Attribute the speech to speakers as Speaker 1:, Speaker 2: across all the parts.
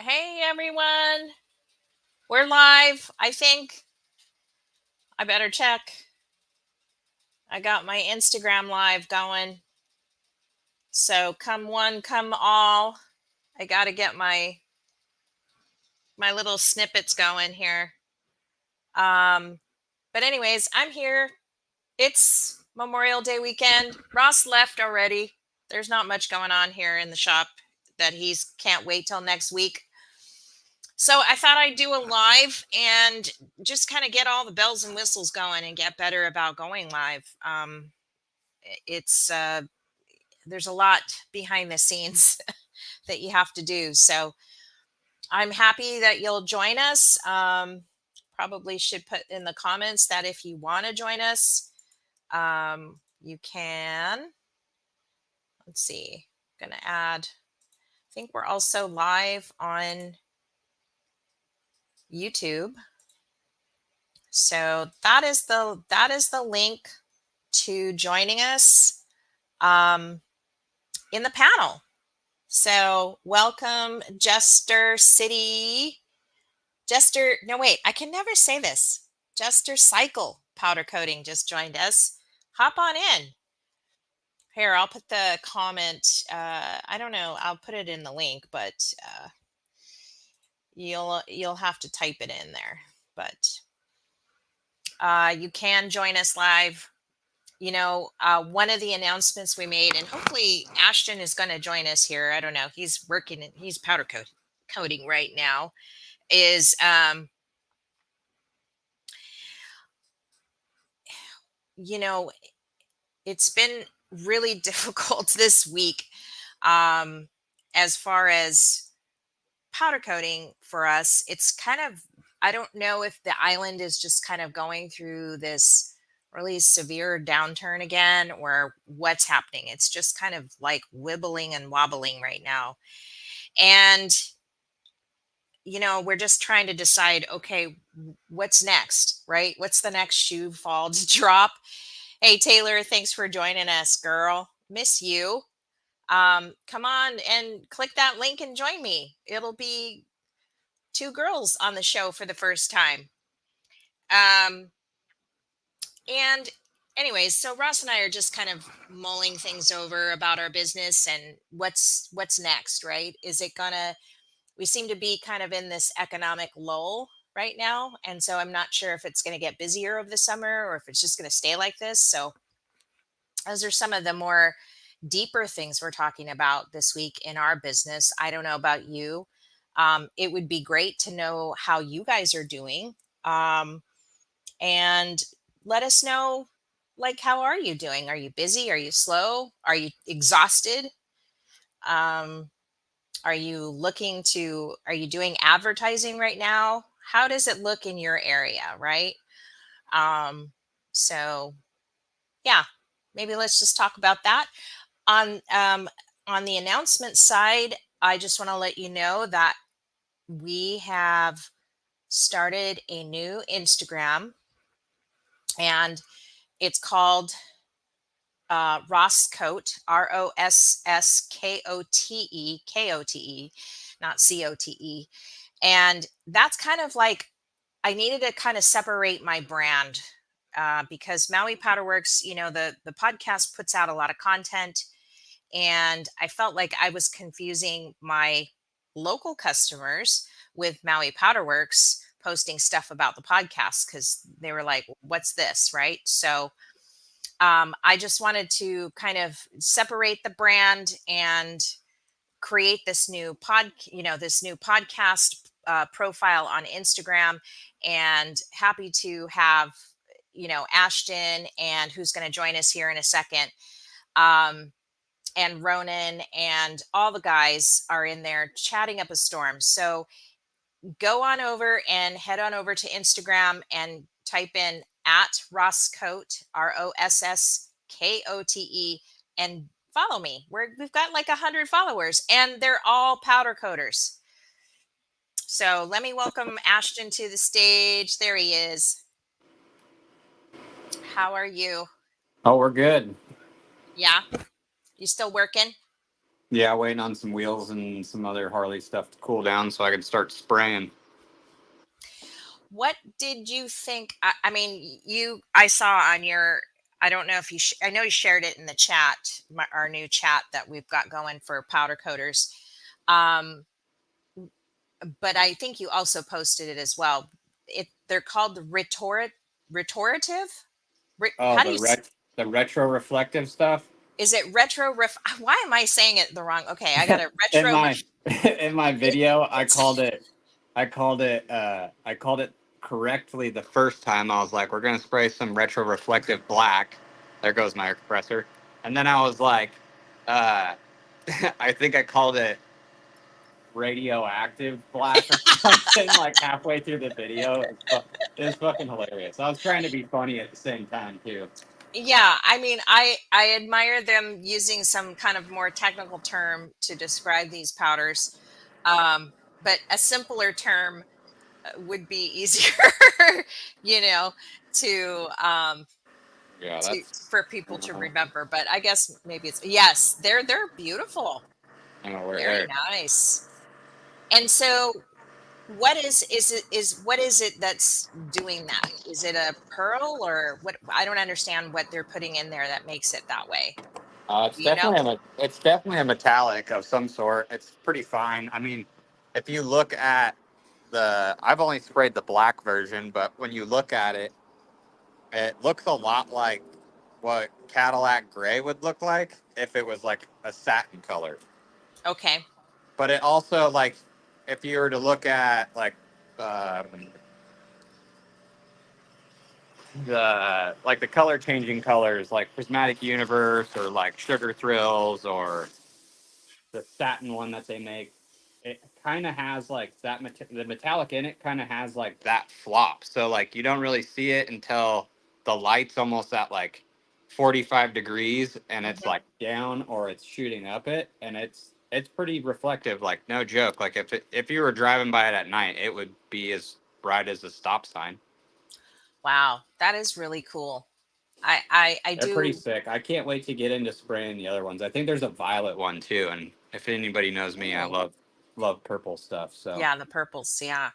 Speaker 1: Hey everyone, we're live. I think I better check. I got my Instagram live going. So come one, come all. I got to get my little snippets going here. Um but anyways, I'm here. It's Memorial Day weekend. Ross left already. There's not much going on here in the shop that he's can't wait till next week. So I thought I'd do a live and just kind of get all the bells and whistles going and get better about going live. It's There's a lot behind the scenes that you have to do. So I'm happy that you'll join us. Probably should put in the comments that if you want to join us, you can. Let's see. I'm gonna add. I think we're also live on YouTube. So that is the link to joining us in the panel. So welcome, Jester City. No wait, I can never say this. Jester Cycle Powder Coating just joined us. Hop on in. Here, I'll put the comment. I don't know. I'll put it in the link, but you'll have to type it in there. But you can join us live. One of the announcements we made, and hopefully Ashton is going to join us here. I don't know. He's working, he's coating right now. Is it's been really difficult this week as far as powder coating for us. It's kind of, I don't know if the island is just kind of going through this really severe downturn again or what's happening. It's just kind of like wibbling and wobbling right now. And we're just trying to decide, okay, what's next, right? What's the next shoe fall to drop? Hey, Taylor, thanks for joining us, girl. Miss you. Come on and click that link and join me. It'll be two girls on the show for the first time. And anyways, so Ross and I are just kind of mulling things over about our business and what's next, right? We seem to be kind of in this economic lull right now. And so I'm not sure if it's going to get busier over the summer or if it's just going to stay like this. So those are some of the more deeper things we're talking about this week in our business. I don't know about you. It would be great to know how you guys are doing. And let us know, like, how are you doing? Are you busy? Are you slow? Are you exhausted? Um, are you doing advertising right now? How does it look in your area, right? So yeah, maybe let's just talk about that. On the announcement side, I just want to let you know that we have started a new Instagram, and it's called Ross Cote, ROSSKOTE, not COTE. And that's kind of like, I needed to kind of separate my brand because Maui Powder Works, the podcast puts out a lot of content. And I felt like I was confusing my local customers with Maui Powder Works posting stuff about the podcast because they were like, what's this? Right. So I just wanted to kind of separate the brand and create this new podcast profile on Instagram. And happy to have, Ashton, and who's going to join us here in a second. And Ronan and all the guys are in there chatting up a storm. So go on over and head on over to Instagram and type in at Ross Cote, ROSSKOTE, and follow me. We've got like 100 followers, and they're all powder coaters. So let me welcome Ashton to the stage. There he is. How are you?
Speaker 2: Oh, we're good.
Speaker 1: Yeah, you still working?
Speaker 2: Yeah, waiting on some wheels and some other Harley stuff to cool down so I can start spraying.
Speaker 1: What did you think? I mean, I saw on your, I don't know if I know you shared it in the chat, our new chat that we've got going for powder coaters. Um, but I think you also posted it as well. They're called the retorative.
Speaker 2: Oh,
Speaker 1: How do you,
Speaker 2: the retro reflective stuff.
Speaker 1: is it retro why am I saying it the wrong? Okay, I got a
Speaker 2: in
Speaker 1: retro
Speaker 2: my in my video,
Speaker 1: it's,
Speaker 2: I called it correctly the first time. I was like, we're gonna spray some retro reflective black. There goes my compressor. And then I was like, uh, I think I called it radioactive black or something like halfway through the video. It was fucking hilarious. I was trying to be funny at the same time too.
Speaker 1: yeah, I mean, I admire them using some kind of more technical term to describe these powders, but a simpler term would be easier, you know, to
Speaker 2: Yeah,
Speaker 1: to
Speaker 2: that's.
Speaker 1: for people to remember. But I guess maybe it's, yes, they're beautiful,
Speaker 2: I don't know where.
Speaker 1: very
Speaker 2: There.
Speaker 1: nice. And so, what is it that's doing that? Is it a pearl or what? I don't understand what they're putting in there that makes it that way. Do you know?
Speaker 2: It's definitely a metallic of some sort. It's pretty fine. I mean, if you look at I've only sprayed the black version, but when you look at it, it looks a lot like what Cadillac gray would look like if it was like a satin color.
Speaker 1: Okay.
Speaker 2: But it also like if you were to look at like um, the color changing colors like Prismatic Universe or like Sugar Thrills or the satin one that they make, it kind of has like the metallic in it kind of has like that flop. So like you don't really see it until the light's almost at like 45 degrees and it's
Speaker 1: Hmm.
Speaker 2: like down or it's shooting up it and it's pretty reflective, like no joke. Like if you were driving by it at night, it would be as bright as a stop sign.
Speaker 1: Wow, that is really cool. I
Speaker 2: They're pretty
Speaker 1: do.
Speaker 2: sick. I can't wait to get into spraying the other ones. I think there's a violet one too, and if anybody knows me, I
Speaker 1: Oh,
Speaker 2: love purple stuff. So
Speaker 1: yeah, the purples. Yeah,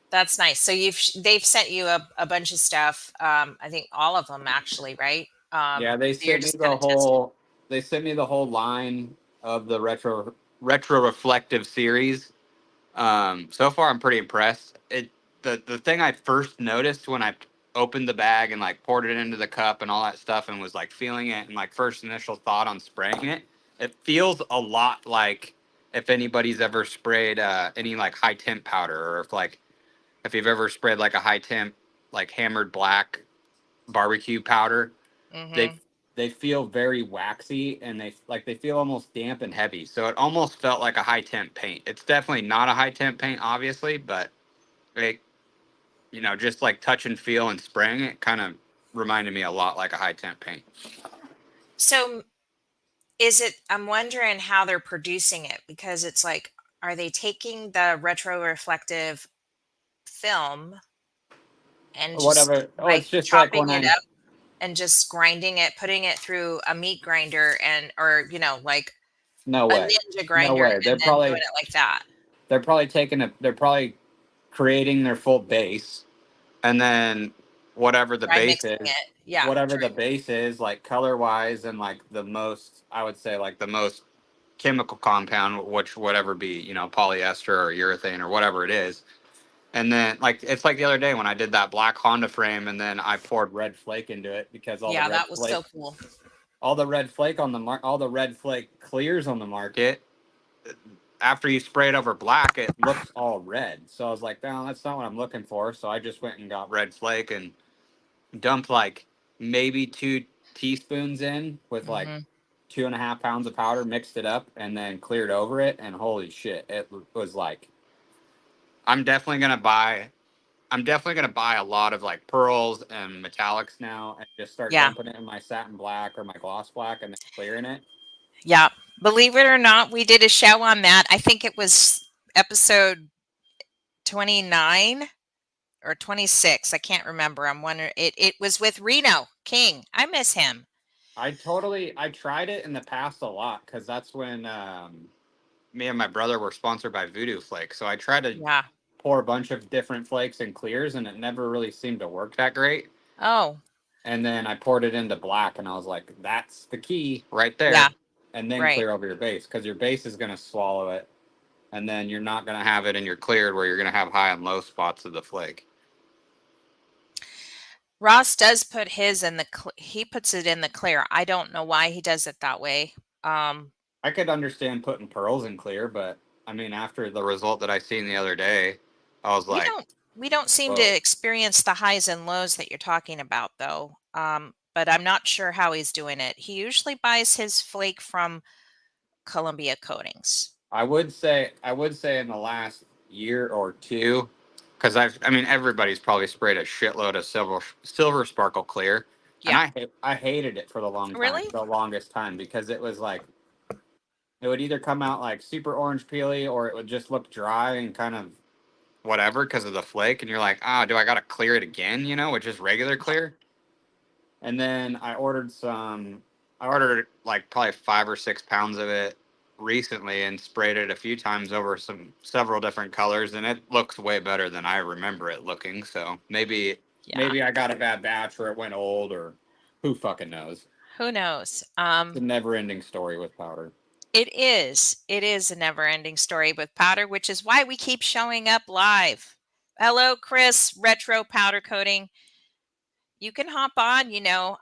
Speaker 1: that's nice. So they've sent you a bunch of stuff. I think all of them actually, right?
Speaker 2: yeah,
Speaker 1: So you're just kind of testing.
Speaker 2: they sent me the whole line of the retro reflective series. So far I'm pretty impressed. The thing I first noticed when I opened the bag and like poured it into the cup and all that stuff and was like feeling it and like first initial thought on spraying it, it feels a lot like if anybody's ever sprayed any like high temp powder or if you've ever sprayed like a high temp like hammered black barbecue powder, they
Speaker 1: Hmm.
Speaker 2: they feel very waxy and they feel almost damp and heavy. So it almost felt like a high temp paint. It's definitely not a high temp paint, obviously, but it just like touch and feel and spraying it kind of reminded me a lot like a high temp paint.
Speaker 1: So is it? I'm wondering how they're producing it because it's like, are they taking the retroreflective film and just
Speaker 2: Whatever. Oh,
Speaker 1: like
Speaker 2: it's just like
Speaker 1: chopping
Speaker 2: when
Speaker 1: it
Speaker 2: I
Speaker 1: up and just grinding it, putting it through a meat grinder and or like
Speaker 2: no
Speaker 1: a
Speaker 2: way,
Speaker 1: ninja
Speaker 2: no
Speaker 1: grinder
Speaker 2: way.
Speaker 1: and then doing it like that.
Speaker 2: They're probably creating their full base and then whatever the
Speaker 1: Dry
Speaker 2: base
Speaker 1: mixing
Speaker 2: is,
Speaker 1: it. Yeah.
Speaker 2: like color wise and like the most, I would say like the most chemical compound, which whatever be, polyester or urethane or whatever it is. And then like it's like the other day when I did that black Honda frame and then I poured red flake into it because
Speaker 1: Yeah, that was so cool.
Speaker 2: all the red flake clears on the market, after you spray it over black, it looks all red. So I was like, no, that's not what I'm looking for. So I just went and got red flake and dumped like maybe 2 teaspoons in with like
Speaker 1: Hmm.
Speaker 2: 2.5 pounds of powder, mixed it up, and then cleared over it. And holy shit, it was like I'm definitely gonna buy. I'm definitely gonna buy a lot of like pearls and metallics now, and just start
Speaker 1: Yeah.
Speaker 2: dumping it in my satin black or my gloss black, and then clearing it.
Speaker 1: Yeah. Believe it or not, we did a show on that. I think it was episode 29 or 26. I can't remember. I'm wondering. It was with Reno King. I miss him.
Speaker 2: I tried it in the past a lot because that's when me and my brother were sponsored by Voodoo Flakes. So I tried to
Speaker 1: Yeah.
Speaker 2: pour a bunch of different flakes and clears, and it never really seemed to work that great.
Speaker 1: Oh,
Speaker 2: And then I poured it into black, and I was like, "That's the key right
Speaker 1: yeah.
Speaker 2: there." And then
Speaker 1: Right.
Speaker 2: clear over your base because your base is going to swallow it, and then you're not going to have it in your cleared where you're going to have high and low spots of the flake.
Speaker 1: Ross does put his in the he puts it in the clear. I don't know why he does it that way. Um,
Speaker 2: I could understand putting pearls in clear, but I mean, after the result that I seen the other day, I was
Speaker 1: we
Speaker 2: like,
Speaker 1: don't we don't seem to
Speaker 2: "Whoa!"
Speaker 1: experience the highs and lows that you're talking about though. But I'm not sure how he's doing it. He usually buys his flake from Columbia Coatings.
Speaker 2: I would say in the last year or two, because I mean, everybody's probably sprayed a shitload of silver sparkle clear, and
Speaker 1: Yeah.
Speaker 2: I hated it for
Speaker 1: Really?
Speaker 2: the longest time because it was like it would either come out like super orange peely or it would just look dry and kind of whatever because of the flake, and you're like, ah, do I gotta clear it again? You know, with just regular clear. And then I ordered like probably 5 or 6 pounds of it recently and sprayed it a few times over several different colors, and it looks way better than I remember it looking. So
Speaker 1: Yeah.
Speaker 2: maybe I got a bad batch or it went old or who fucking knows.
Speaker 1: Who knows?
Speaker 2: It's a never ending story with powder.
Speaker 1: It is. It is a never-ending story with powder, which is why we keep showing up live. Hello, Chris, Retro Powder Coating. You can hop on,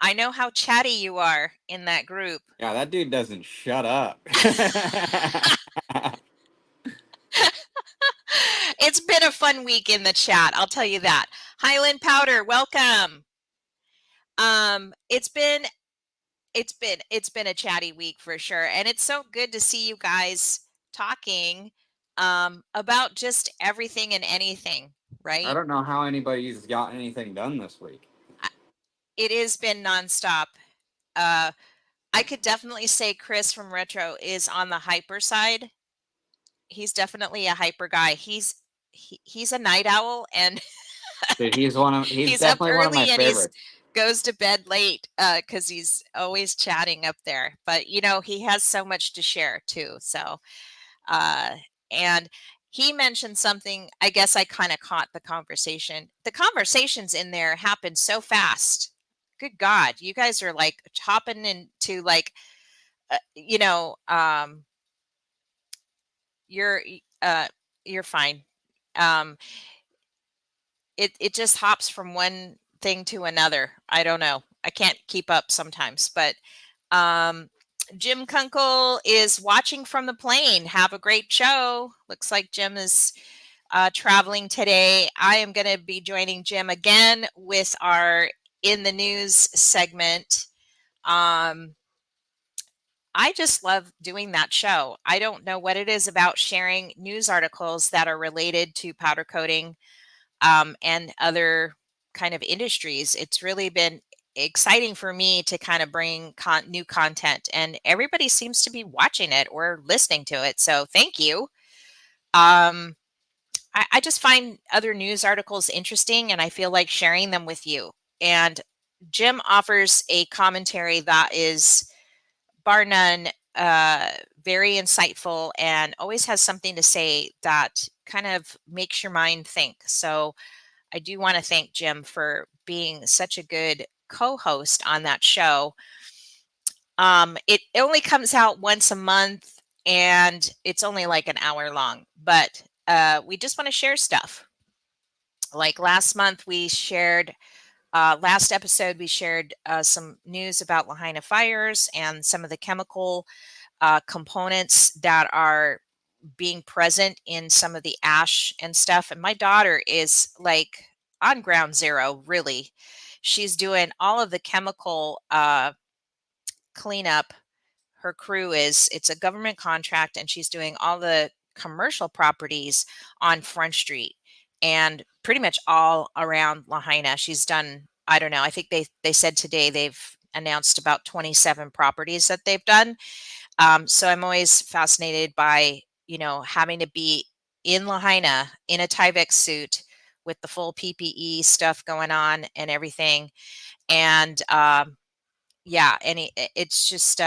Speaker 1: I know how chatty you are in that group.
Speaker 2: Yeah, that dude doesn't shut up.
Speaker 1: It's been a fun week in the chat, I'll tell you that. Highland Powder, welcome. It's been a chatty week for sure, and it's so good to see you guys talking about just everything and anything,
Speaker 2: I
Speaker 1: right?
Speaker 2: don't know how anybody's got anything done this week.
Speaker 1: It has been nonstop. Uh, I could definitely say Chris from Retro is on the hyper side. He's definitely a hyper guy. He's a night owl, and
Speaker 2: Dude, he's
Speaker 1: he's up
Speaker 2: definitely one of my
Speaker 1: early and he's
Speaker 2: favorites.
Speaker 1: goes to bed late because he's always chatting up there. But he has so much to share too. So uh, and he mentioned something. I guess I kind of caught the conversation. The conversations in there happened so fast. Good God, you guys are like hopping into like uh, you know um, you're uh, you're fine. Um, it just hops from one thing to another. I don't know. I can't keep up sometimes, but um, Jim Kunkel is watching from the plane. Have a great show. Looks like Jim is traveling today. I am going to be joining Jim again with our In the News segment. Um, I just love doing that show. I don't know what it is about sharing news articles that are related to powder coating and other kind of industries. It's really been exciting for me to kind of bring new content, and everybody seems to be watching it or listening to it. So thank you. Um, I just find other news articles interesting, and I feel like sharing them with you. And Jim offers a commentary that is bar none uh, very insightful and always has something to say that kind of makes your mind think. So I do want to thank Jim for being such a good co-host on that show. It only comes out once a month and it's only like an hour long, but we just want to share stuff. Like last month, last episode, we shared some news about Lahaina fires and some of the chemical components that are being present in some of the ash and stuff. And my daughter is like on ground zero, really. She's doing all of the chemical cleanup. Her crew it's a government contract, and she's doing all the commercial properties on Front Street and pretty much all around Lahaina. She's done, I don't know, I think they said today they've announced about 27 properties that they've done. So I'm always fascinated by, having to be in Lahaina in a Tyvek suit with the full PPE stuff going on and everything. And yeah, and it's just,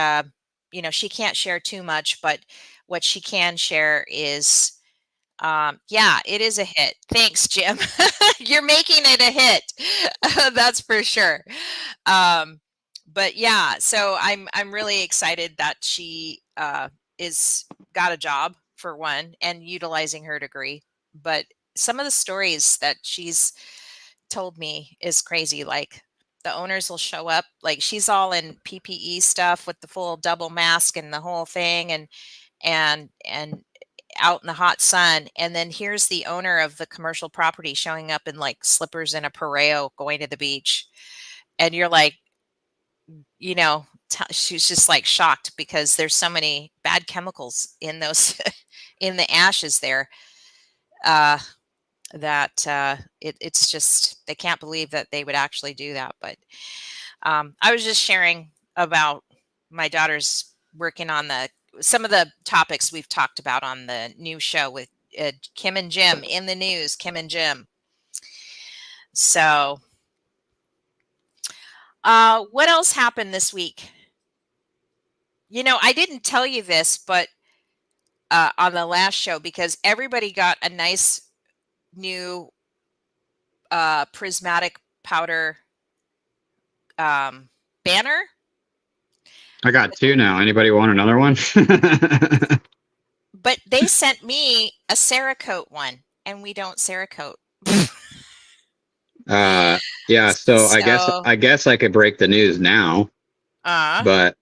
Speaker 1: she can't share too much, but what she can share is, yeah, it is a hit. Thanks, Jim. You're making it a hit. That's for sure. Um, but yeah, so I'm really excited that she is got a job for one and utilizing her degree. But some of the stories that she's told me is crazy. Like the owners will show up, like she's all in PPE stuff with the full double mask and the whole thing, and out in the hot sun, and then here's the owner of the commercial property showing up in like slippers and a pareo going to the beach, and you're like, she's just like shocked because there's so many bad chemicals in those in the ashes there, uh, that it's just they can't believe that they would actually do that. But I was just sharing about my daughter's working on the some of the topics we've talked about on the new show with Kim and Jim in the news. Kim and Jim. So, what else happened this week? I didn't tell you this, but on the last show, because everybody got a nice new prismatic powder banner.
Speaker 2: I got two now. Anybody want another one?
Speaker 1: But they sent me a Cerakote one, and we don't Cerakote.
Speaker 2: Yeah. So I guess
Speaker 1: So,
Speaker 2: I guess I could break the news now,
Speaker 1: uh,
Speaker 2: but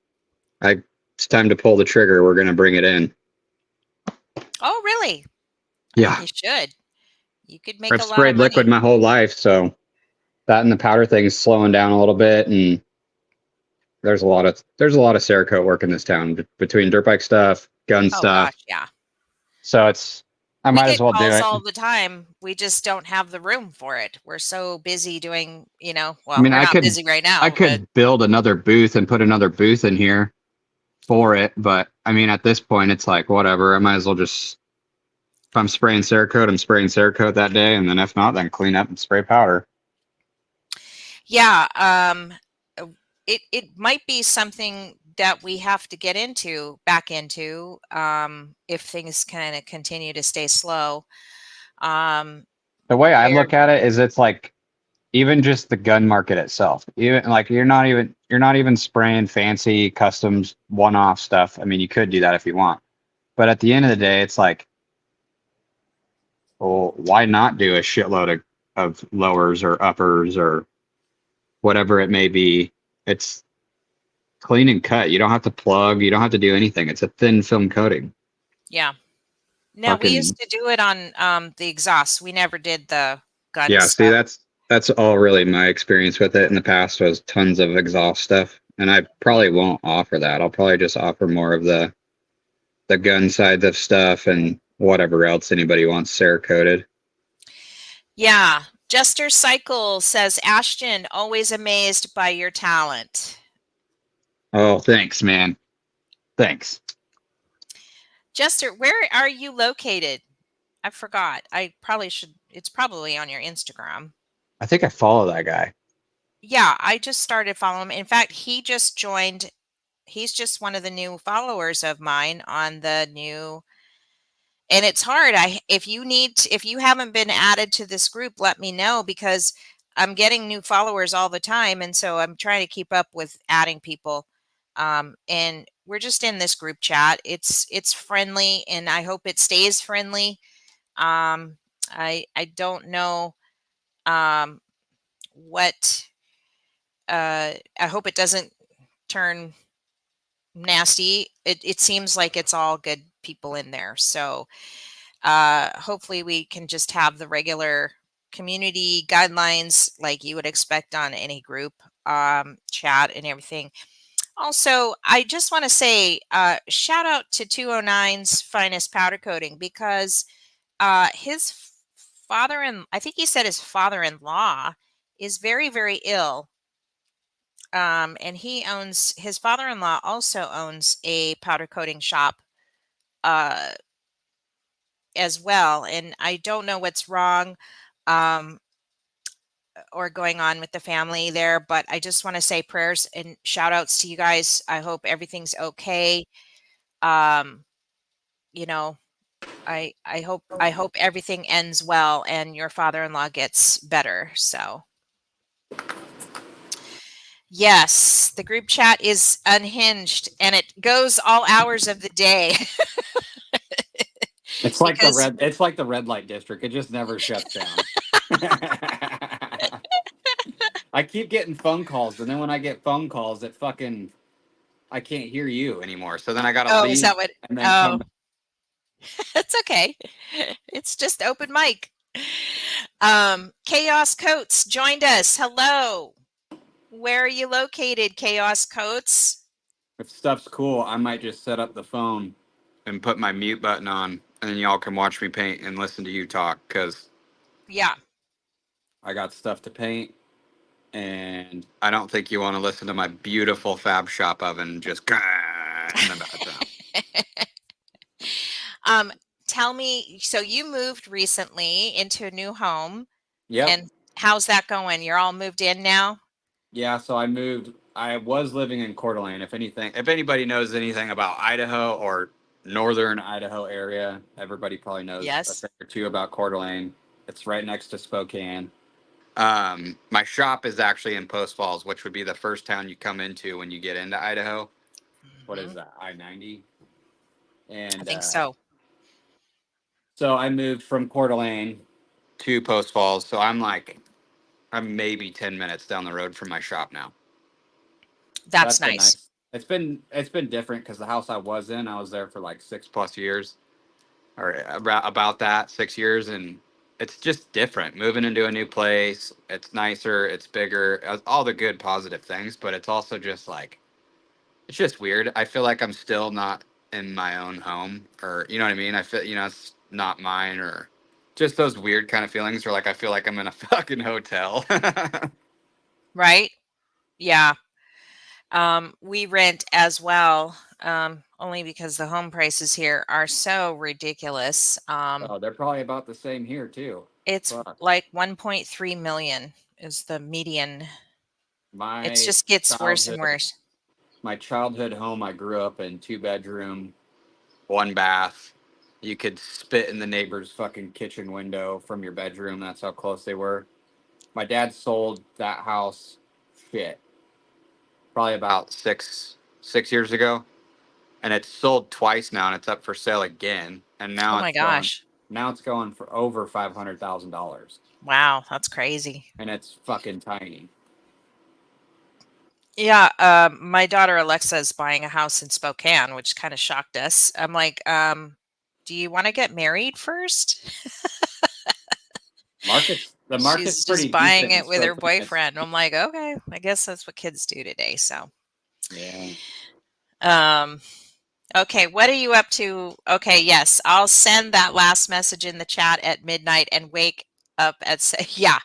Speaker 2: I it's time to pull the trigger. We're gonna bring it in.
Speaker 1: oh, really? I think
Speaker 2: Yeah,
Speaker 1: you should. You could make
Speaker 2: I've
Speaker 1: a lot of
Speaker 2: sprayed liquid
Speaker 1: money.
Speaker 2: my whole life, so that and the powder thing's slowing down a little bit, and there's a lot of Cerakote work in this town between dirt bike stuff, gun
Speaker 1: Oh gosh,
Speaker 2: stuff.
Speaker 1: yeah.
Speaker 2: So I
Speaker 1: We
Speaker 2: might as
Speaker 1: get
Speaker 2: well do
Speaker 1: calls
Speaker 2: it.
Speaker 1: all the time. We just don't have the room for it. We're so busy doing,
Speaker 2: I
Speaker 1: well,
Speaker 2: mean,
Speaker 1: we're
Speaker 2: I
Speaker 1: not
Speaker 2: could
Speaker 1: busy right
Speaker 2: I
Speaker 1: now, but
Speaker 2: could build another booth and put another booth in here for it, but I mean, at this point, it's like whatever. I might as well just if I'm spraying Cerakote, I'm spraying Cerakote that day, and then if not, then clean up and spray powder.
Speaker 1: yeah, it might be something that we have to get back into, if things kind of continue to stay slow. Um,
Speaker 2: The way I
Speaker 1: where
Speaker 2: look at it is, it's like even just the gun market itself. Even like you're not even spraying fancy customs one-off stuff. I mean, you could do that if you want, but at the end of the day, it's like, well, why not do a shitload of lowers or uppers or whatever it may be? It's clean and cut. You don't have to plug. You don't have to do anything. It's a thin film coating.
Speaker 1: Yeah. No, we
Speaker 2: Fucking
Speaker 1: used to do it on the exhaust. We never did the gun
Speaker 2: yeah. See,
Speaker 1: stuff.
Speaker 2: that's all really my experience with it in the past was tons of exhaust stuff, and I
Speaker 1: Yeah.
Speaker 2: probably won't offer that. I'll probably just offer more of the gun side of stuff and whatever else anybody wants Cerakoted.
Speaker 1: Yeah. Jester Cycle says, Ashton, always amazed by your talent.
Speaker 2: Oh, thanks, man. Thanks.
Speaker 1: Jester, where are you located? I forgot. I probably should. It's probably on your Instagram.
Speaker 2: I think I follow that guy.
Speaker 1: Yeah, I just started following him. In fact, he just joined. He's just one of the new followers of mine on the new. And it's hard. If you haven't been added to this group, let me know because I'm getting new followers all the time, and so I'm trying to keep up with adding people. And we're just in this group chat. It's friendly, and I hope it stays friendly. Um, I don't know um, what. I hope it doesn't turn nasty. It seems like it's all good people in there. So hopefully we can just have the regular community guidelines like you would expect on any group, chat and everything. Also, I just want to say shout out to 209's finest powder coating because his father and I think he said his father-in-law is very, very ill. And his father-in-law also owns a powder coating shop uh, as well. And I don't know what's wrong. Um, or going on with the family there, but I just want to say prayers and shout outs to you guys. I hope everything's okay. Um, you know, I hope everything ends well and your father-in-law gets better. So, yes, the group chat is unhinged and it goes all hours of the day because
Speaker 2: It's like the red light district. It just never shuts down. I keep getting phone calls, and then when I get phone calls, I can't hear you anymore. So then I gotta
Speaker 1: oh, is
Speaker 2: leave
Speaker 1: that what
Speaker 2: and then come
Speaker 1: oh,
Speaker 2: back.
Speaker 1: it's okay. It's just open mic. Chaos Coats joined us. Hello. Where are you located, Chaos Coats?
Speaker 2: If stuff's cool, I might just set up the phone and put my mute button on, and then y'all can watch me paint and listen to you talk because
Speaker 1: Yeah.
Speaker 2: I got stuff to paint, and I don't think you want to listen to my beautiful fab shop oven just in the background.
Speaker 1: Um, Tell me, so you moved recently into a new home,
Speaker 2: Yep.
Speaker 1: and how's that going? You're all moved in now?
Speaker 2: Yeah, so I moved. I was living in Coeur d'Alene. If anybody knows anything about Idaho or northern Idaho area, everybody probably knows a
Speaker 1: Yes.
Speaker 2: thing or two about Coeur d'Alene. It's right next to Spokane. My shop is actually in Post Falls, which would be the first town you come into when you get into Idaho. What is
Speaker 1: Mhm.
Speaker 2: that? I-90.
Speaker 1: I
Speaker 2: And
Speaker 1: think so.
Speaker 2: so I moved from Coeur d'Alene to Post Falls. So I'm maybe 10 minutes down the road from my shop now. So
Speaker 1: That's
Speaker 2: that's been
Speaker 1: nice.
Speaker 2: nice. It's been different because the house I was in, I was there for like 6 plus years, or about that 6 years, and it's just different. Moving into a new place, it's nicer, it's bigger, all the good positive things, but it's also just like it's just weird. I feel like I'm still not in my own home, or you know what I mean. I feel it's not mine, or just those weird kind of feelings, or like I feel like I'm in a fucking hotel.
Speaker 1: Right? Yeah. We rent as well, only because the home prices here are so ridiculous.
Speaker 2: Oh, they're probably about the same here too.
Speaker 1: It's
Speaker 2: Fuck.
Speaker 1: like 1.3 million is the median. It
Speaker 2: My
Speaker 1: just gets worse and
Speaker 2: childhood
Speaker 1: worse.
Speaker 2: my childhood home, I grew up in 2 bedroom, 1 bath. You could spit in the neighbor's fucking kitchen window from your bedroom. That's how close they were. My dad sold that house, shit, probably about six years ago, and it's sold twice now, and it's up for sale again. And
Speaker 1: Oh my gosh.
Speaker 2: now it's going for over $500,000,
Speaker 1: Wow, that's crazy.
Speaker 2: and it's fucking tiny.
Speaker 1: Yeah, my daughter Alexa is buying a house in Spokane, which kind of shocked us. I'm like, do you want to get married first?
Speaker 2: The market's
Speaker 1: She's
Speaker 2: pretty
Speaker 1: just buying
Speaker 2: decent in
Speaker 1: it with her
Speaker 2: Spokane. It's,
Speaker 1: boyfriend. I'm like, okay, I guess that's what kids do today. So,
Speaker 2: yeah.
Speaker 1: um, okay, what are you up to? Okay, yes, I'll send that last message in the chat at midnight and wake up at yeah.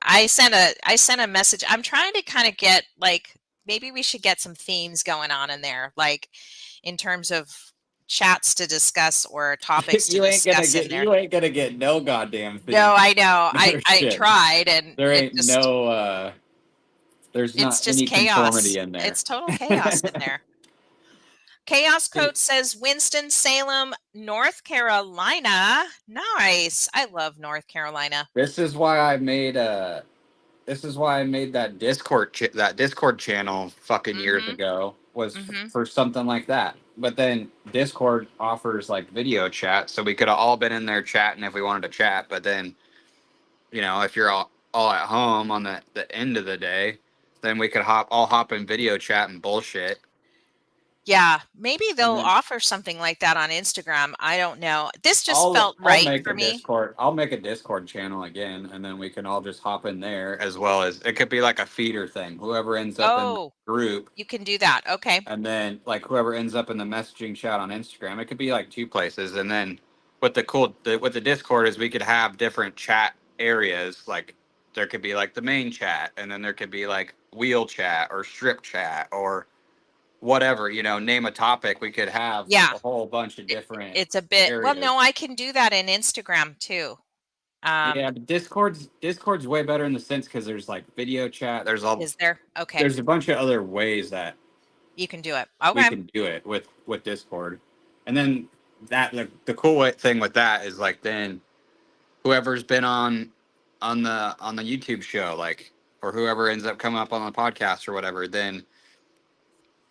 Speaker 1: I sent a message. I'm trying to kind of get like maybe we should get some themes going on in there, like in terms of chats to discuss or topics to discuss in there.
Speaker 2: You ain't gonna get no goddamn
Speaker 1: No,
Speaker 2: theme.
Speaker 1: I know.
Speaker 2: No
Speaker 1: I
Speaker 2: shit.
Speaker 1: tried and
Speaker 2: There
Speaker 1: it
Speaker 2: ain't
Speaker 1: just
Speaker 2: no there's
Speaker 1: it's
Speaker 2: not
Speaker 1: just
Speaker 2: any conformity
Speaker 1: chaos.
Speaker 2: in there.
Speaker 1: It's total chaos in there. Chaos Coach says Winston-Salem, North Carolina. Nice. I love North Carolina.
Speaker 2: This is why I made that Discord channel fucking years
Speaker 1: Mhm.
Speaker 2: ago was
Speaker 1: Mhm.
Speaker 2: for something like that. But then Discord offers like video chat, so we could have all been in there chatting if we wanted to chat. But then if you're all at home on the end of the day, then we could all hop in video chat and bullshit.
Speaker 1: Yeah, maybe
Speaker 2: And
Speaker 1: they'll
Speaker 2: then
Speaker 1: offer something like that on Instagram. I don't know. This just felt
Speaker 2: I'll
Speaker 1: right
Speaker 2: make
Speaker 1: for
Speaker 2: a
Speaker 1: me.
Speaker 2: Discord. I'll make a Discord channel again, and then we can all just hop in there, as well as it could be like a feeder thing. Whoever ends up in the
Speaker 1: Oh,
Speaker 2: group,
Speaker 1: you can do that. Okay.
Speaker 2: and then like whoever ends up in the messaging chat on Instagram, it could be like two places. And then with the Discord is we could have different chat areas. Like there could be like the main chat, and then there could be like wheel chat or strip chat or whatever. Name a topic. We could have
Speaker 1: Yeah.
Speaker 2: a whole bunch of
Speaker 1: It,
Speaker 2: different
Speaker 1: it's a bit, well, no,
Speaker 2: areas.
Speaker 1: I can do that in Instagram too.
Speaker 2: Yeah, but Discord's way better in the sense because there's like video chat.
Speaker 1: Is there? Okay.
Speaker 2: There's a bunch of other ways that
Speaker 1: You can do it.
Speaker 2: we
Speaker 1: Okay.
Speaker 2: can do it with Discord, and then the cool thing with that is like then whoever's been on the YouTube show, like, or whoever ends up coming up on the podcast or whatever, then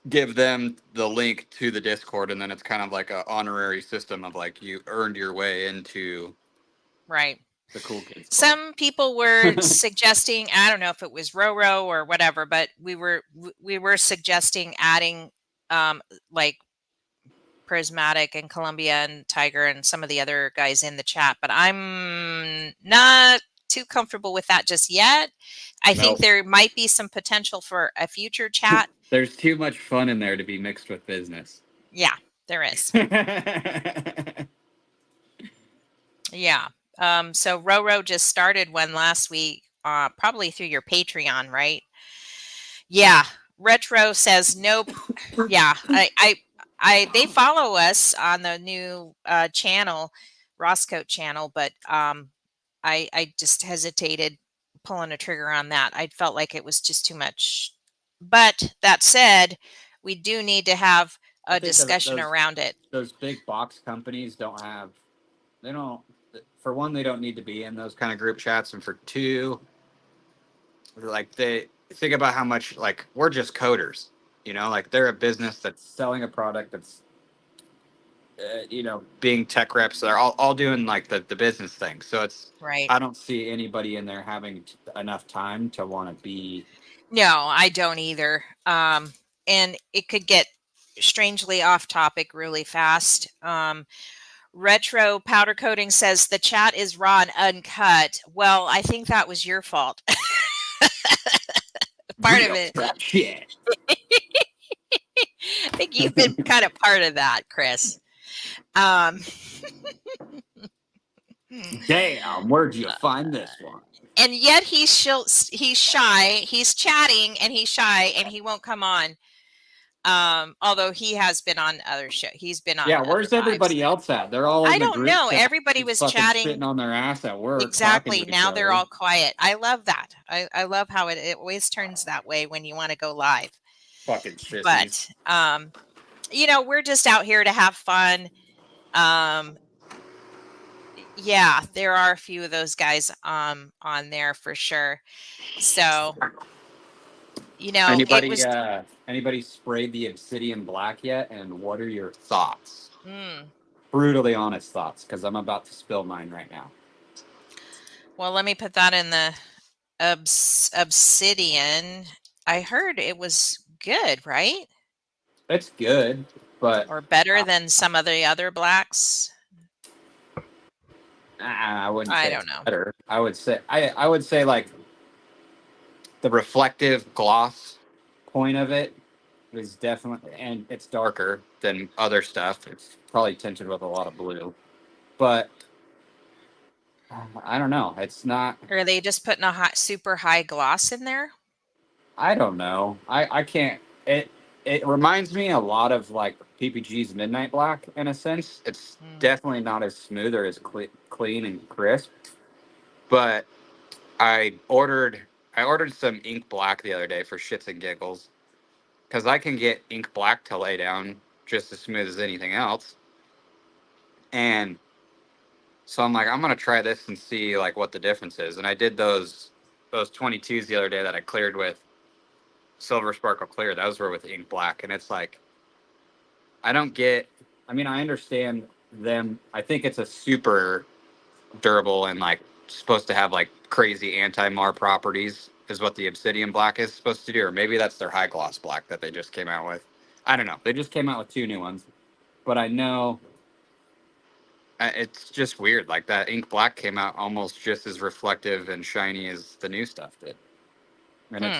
Speaker 2: give them the link to the Discord, and then it's kind of like a honorary system of like you earned your way into
Speaker 1: Right.
Speaker 2: the cool kids club.
Speaker 1: Some people were suggesting, I don't know if it was Roro or whatever, but we were suggesting adding like Prismatic and Columbia and Tiger and some of the other guys in the chat, but I'm not too comfortable with that just yet. I think
Speaker 2: Nope.
Speaker 1: there might be some potential for a future chat.
Speaker 2: There's too much fun in there to be mixed with business.
Speaker 1: Yeah, there is. Yeah. So Roro just started one last week, probably through your Patreon, right? Yeah. Retro says nope. Yeah, they follow us on the new channel, Roscoe channel, but I just hesitated pulling a trigger on that. I felt like it was just too much. But that said, we do need to have
Speaker 2: I
Speaker 1: a
Speaker 2: think
Speaker 1: discussion around it.
Speaker 2: those big box companies they don't, for one, they don't need to be in those kind of group chats, and for two, like they think about how much, like, we're just coders, like they're a business that's selling a product that's being tech reps. They're all doing like the business thing. So
Speaker 1: Right.
Speaker 2: I don't see anybody in there having enough time to want to be.
Speaker 1: No, I don't either. And it could get strangely off topic really fast. Retro Powder Coating says the chat is raw and uncut. Well, I think that was your fault. Part of
Speaker 2: Real
Speaker 1: it.
Speaker 2: trap shit.
Speaker 1: I think you've been kind of part of that, Chris. Um,
Speaker 2: Damn, where'd you find this one?
Speaker 1: and yet he's shy. He's chatting and he's shy and he won't come on. Although he has been on other show. He's been on
Speaker 2: Yeah,
Speaker 1: other
Speaker 2: where's
Speaker 1: lives.
Speaker 2: everybody else at? They're all in
Speaker 1: I
Speaker 2: the
Speaker 1: don't
Speaker 2: group
Speaker 1: know.
Speaker 2: chat,
Speaker 1: Everybody
Speaker 2: just
Speaker 1: was
Speaker 2: fucking
Speaker 1: chatting.
Speaker 2: sitting on their ass at work,
Speaker 1: Exactly.
Speaker 2: talking to
Speaker 1: Now
Speaker 2: each
Speaker 1: they're
Speaker 2: other.
Speaker 1: all quiet. I love that. I love how it always turns that way when you want to go live.
Speaker 2: Fucking sissies.
Speaker 1: But we're just out here to have fun. Um, yeah, there are a few of those guys on there for sure. So, it
Speaker 2: Anybody
Speaker 1: was
Speaker 2: anybody sprayed the obsidian black yet? And what are your thoughts?
Speaker 1: mm,
Speaker 2: Brutally honest thoughts, because I'm about to spill mine right now.
Speaker 1: well, let me put that in the obsidian. I heard it was good, right?
Speaker 2: It's good, but
Speaker 1: Or better than some of the other blacks.
Speaker 2: I wouldn't
Speaker 1: I
Speaker 2: say
Speaker 1: don't
Speaker 2: it's
Speaker 1: know.
Speaker 2: better. I would say like the reflective gloss point of it is definitely, and it's darker than other stuff. It's probably tinted with a lot of blue, but I don't know. It's not.
Speaker 1: Or are they just putting a super high gloss in there?
Speaker 2: I don't know. I can't. It reminds me a lot of like PPG's Midnight Black in a sense. It's
Speaker 1: Mm.
Speaker 2: definitely not as smooth or as clean and crisp. But I ordered I ordered some ink black the other day for shits and giggles because I can get ink black to lay down just as smooth as anything else. And so I'm like, I'm gonna try this and see like what the difference is. And I did those 22s the other day that I cleared with Silver Sparkle Clear. Those were with ink black, and it's like I don't get. I mean, I understand them. I think it's a super durable and like supposed to have like crazy anti-mar properties is what the obsidian black is supposed to do, or maybe that's their high gloss black that they just came out with. I don't know. They just came out with two new ones, but I know it's just weird. Like that ink black came out almost just as reflective and shiny as the new stuff did, and
Speaker 1: Hmm.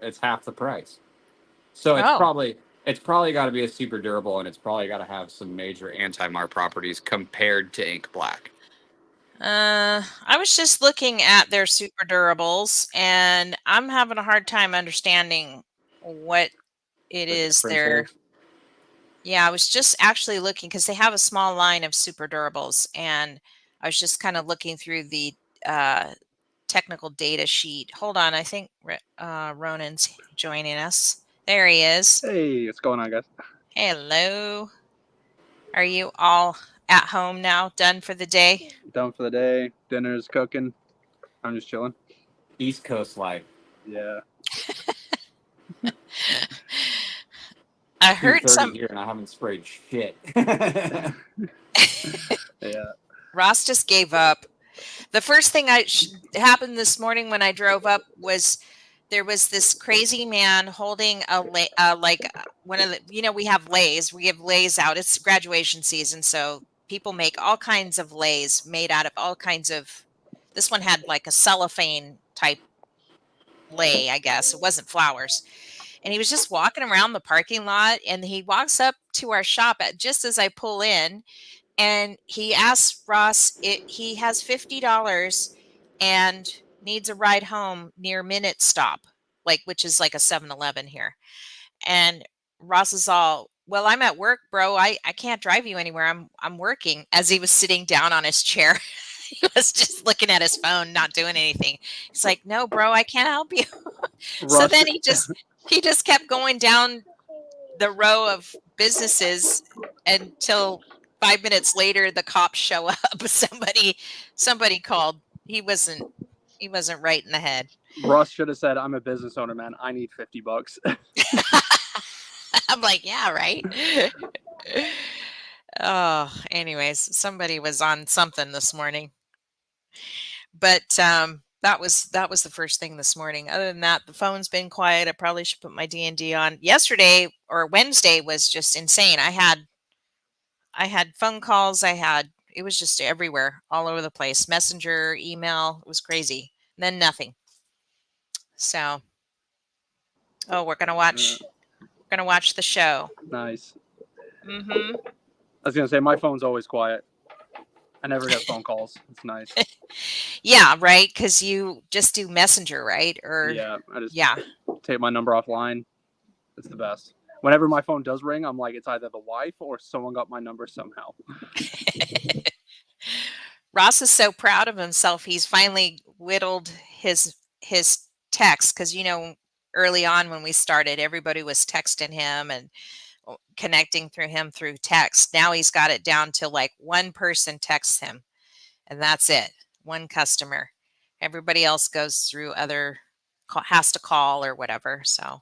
Speaker 2: it's half the price. So
Speaker 1: Oh.
Speaker 2: it's probably got to be a super durable, and it's probably got to have some major anti-mar properties compared to ink black.
Speaker 1: I was just looking at their super durables, and I'm having a hard time understanding what it
Speaker 2: The
Speaker 1: is
Speaker 2: difference
Speaker 1: they're.
Speaker 2: is
Speaker 1: Yeah, I was just actually looking because they have a small line of super durables, and I was just kind of looking through the uh, technical data sheet. Hold on, I think Ronan's joining us. There he is.
Speaker 3: Hey, what's going on, guys?
Speaker 1: Hello. Are you all at home now, done for the day?
Speaker 3: Done for the day. Dinner's cooking. I'm just chilling.
Speaker 2: East Coast life.
Speaker 3: Yeah.
Speaker 1: I
Speaker 2: Two
Speaker 1: heard
Speaker 2: thirty
Speaker 1: some.
Speaker 2: here, and I haven't sprayed shit.
Speaker 3: Yeah.
Speaker 1: Ross just gave up. The first thing happened this morning when I drove up was there was this crazy man holding one of the, we have lays. We give lays out. It's graduation season, so people make all kinds of lays made out of all kinds of. This one had like a cellophane type lay, I guess. It wasn't flowers. And he was just walking around the parking lot, and he walks up to our shop just as I pull in, and he asks Ross, he has $50 and needs a ride home near Minute Stop, which is like a 7-Eleven here. And Ross is all, well, I'm at work, bro. I can't drive you anywhere. I'm working, as he was sitting down on his chair. He was just looking at his phone, not doing anything. He's like, no, bro, I can't help you. So
Speaker 3: Rush.
Speaker 1: then he just kept going down the row of businesses until 5 minutes later the cops show up. Somebody called. He wasn't right in the head.
Speaker 3: Russ should have said, "I'm a business owner, man. I need $50."
Speaker 1: I'm like, yeah, right. Oh, anyways, somebody was on something this morning. But that was the first thing this morning. Other than that, the phone's been quiet. I probably should put my D&D on. Yesterday or Wednesday was just insane. I had phone calls. It was just everywhere, all over the place. Messenger, email, it was crazy. And then nothing. So, oh, we're gonna watch the show.
Speaker 3: Nice.
Speaker 1: Mm-hmm.
Speaker 3: I was gonna say my phone's always quiet. I never get phone calls. It's nice.
Speaker 1: Yeah, right. Because you just do Messenger, right? Or
Speaker 3: Yeah. I just
Speaker 1: yeah.
Speaker 3: take my number offline. It's the best. Whenever my phone does ring, I'm like, it's either the wife or someone got my number somehow.
Speaker 1: Ross is so proud of himself. He's finally whittled his text because early on when we started, everybody was texting him and connecting through him through text. Now he's got it down to like one person texts him, and that's it. One customer. Everybody else goes through has to call or whatever. So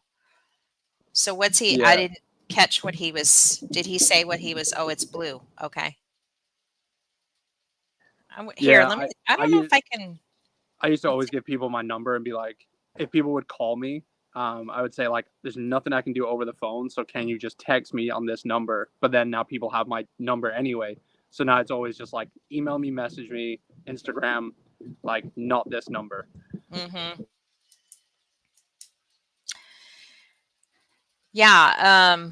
Speaker 1: what's he? I
Speaker 3: Yeah.
Speaker 1: didn't catch what he was. Did he say what he was? Oh, it's blue. Okay. Here,
Speaker 3: Yeah.
Speaker 1: let me. I
Speaker 3: I
Speaker 1: don't know if I can.
Speaker 3: I used to
Speaker 1: Let's
Speaker 3: always
Speaker 1: see.
Speaker 3: give people my number and be like, if people would call me, I would say like, there's nothing I can do over the phone, so can you just text me on this number? But then now people have my number anyway, so now it's always just like email me, message me, Instagram, like not this number.
Speaker 1: Mm-hmm. Yeah.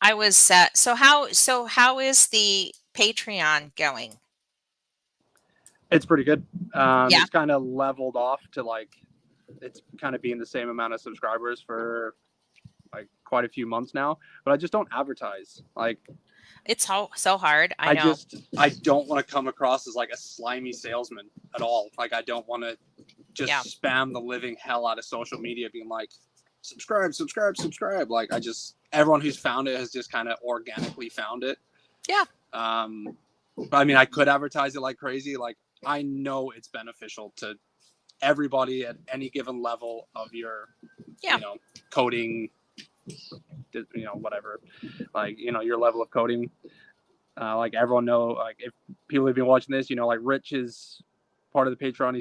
Speaker 1: I was set. So how is the Patreon going?
Speaker 3: It's pretty good.
Speaker 1: Yeah.
Speaker 3: It's kind of leveled off to like, it's kind of being the same amount of subscribers for like quite a few months now, but I just don't advertise. Like,
Speaker 1: It's so hard. I know.
Speaker 3: I don't want to come across as like a slimy salesman at all. Like, I don't want to just
Speaker 1: Yeah.
Speaker 3: spam the living hell out of social media being like, subscribe, subscribe, subscribe. Like, everyone who's found it has just kind of organically found it.
Speaker 1: Yeah.
Speaker 3: But I mean, I could advertise it like crazy. Like, I know it's beneficial to everybody at any given level of your,
Speaker 1: Yeah.
Speaker 3: coding, whatever, like, your level of coding. Like, everyone know, like, if people have been watching this, like, Rich is part of the Patreon.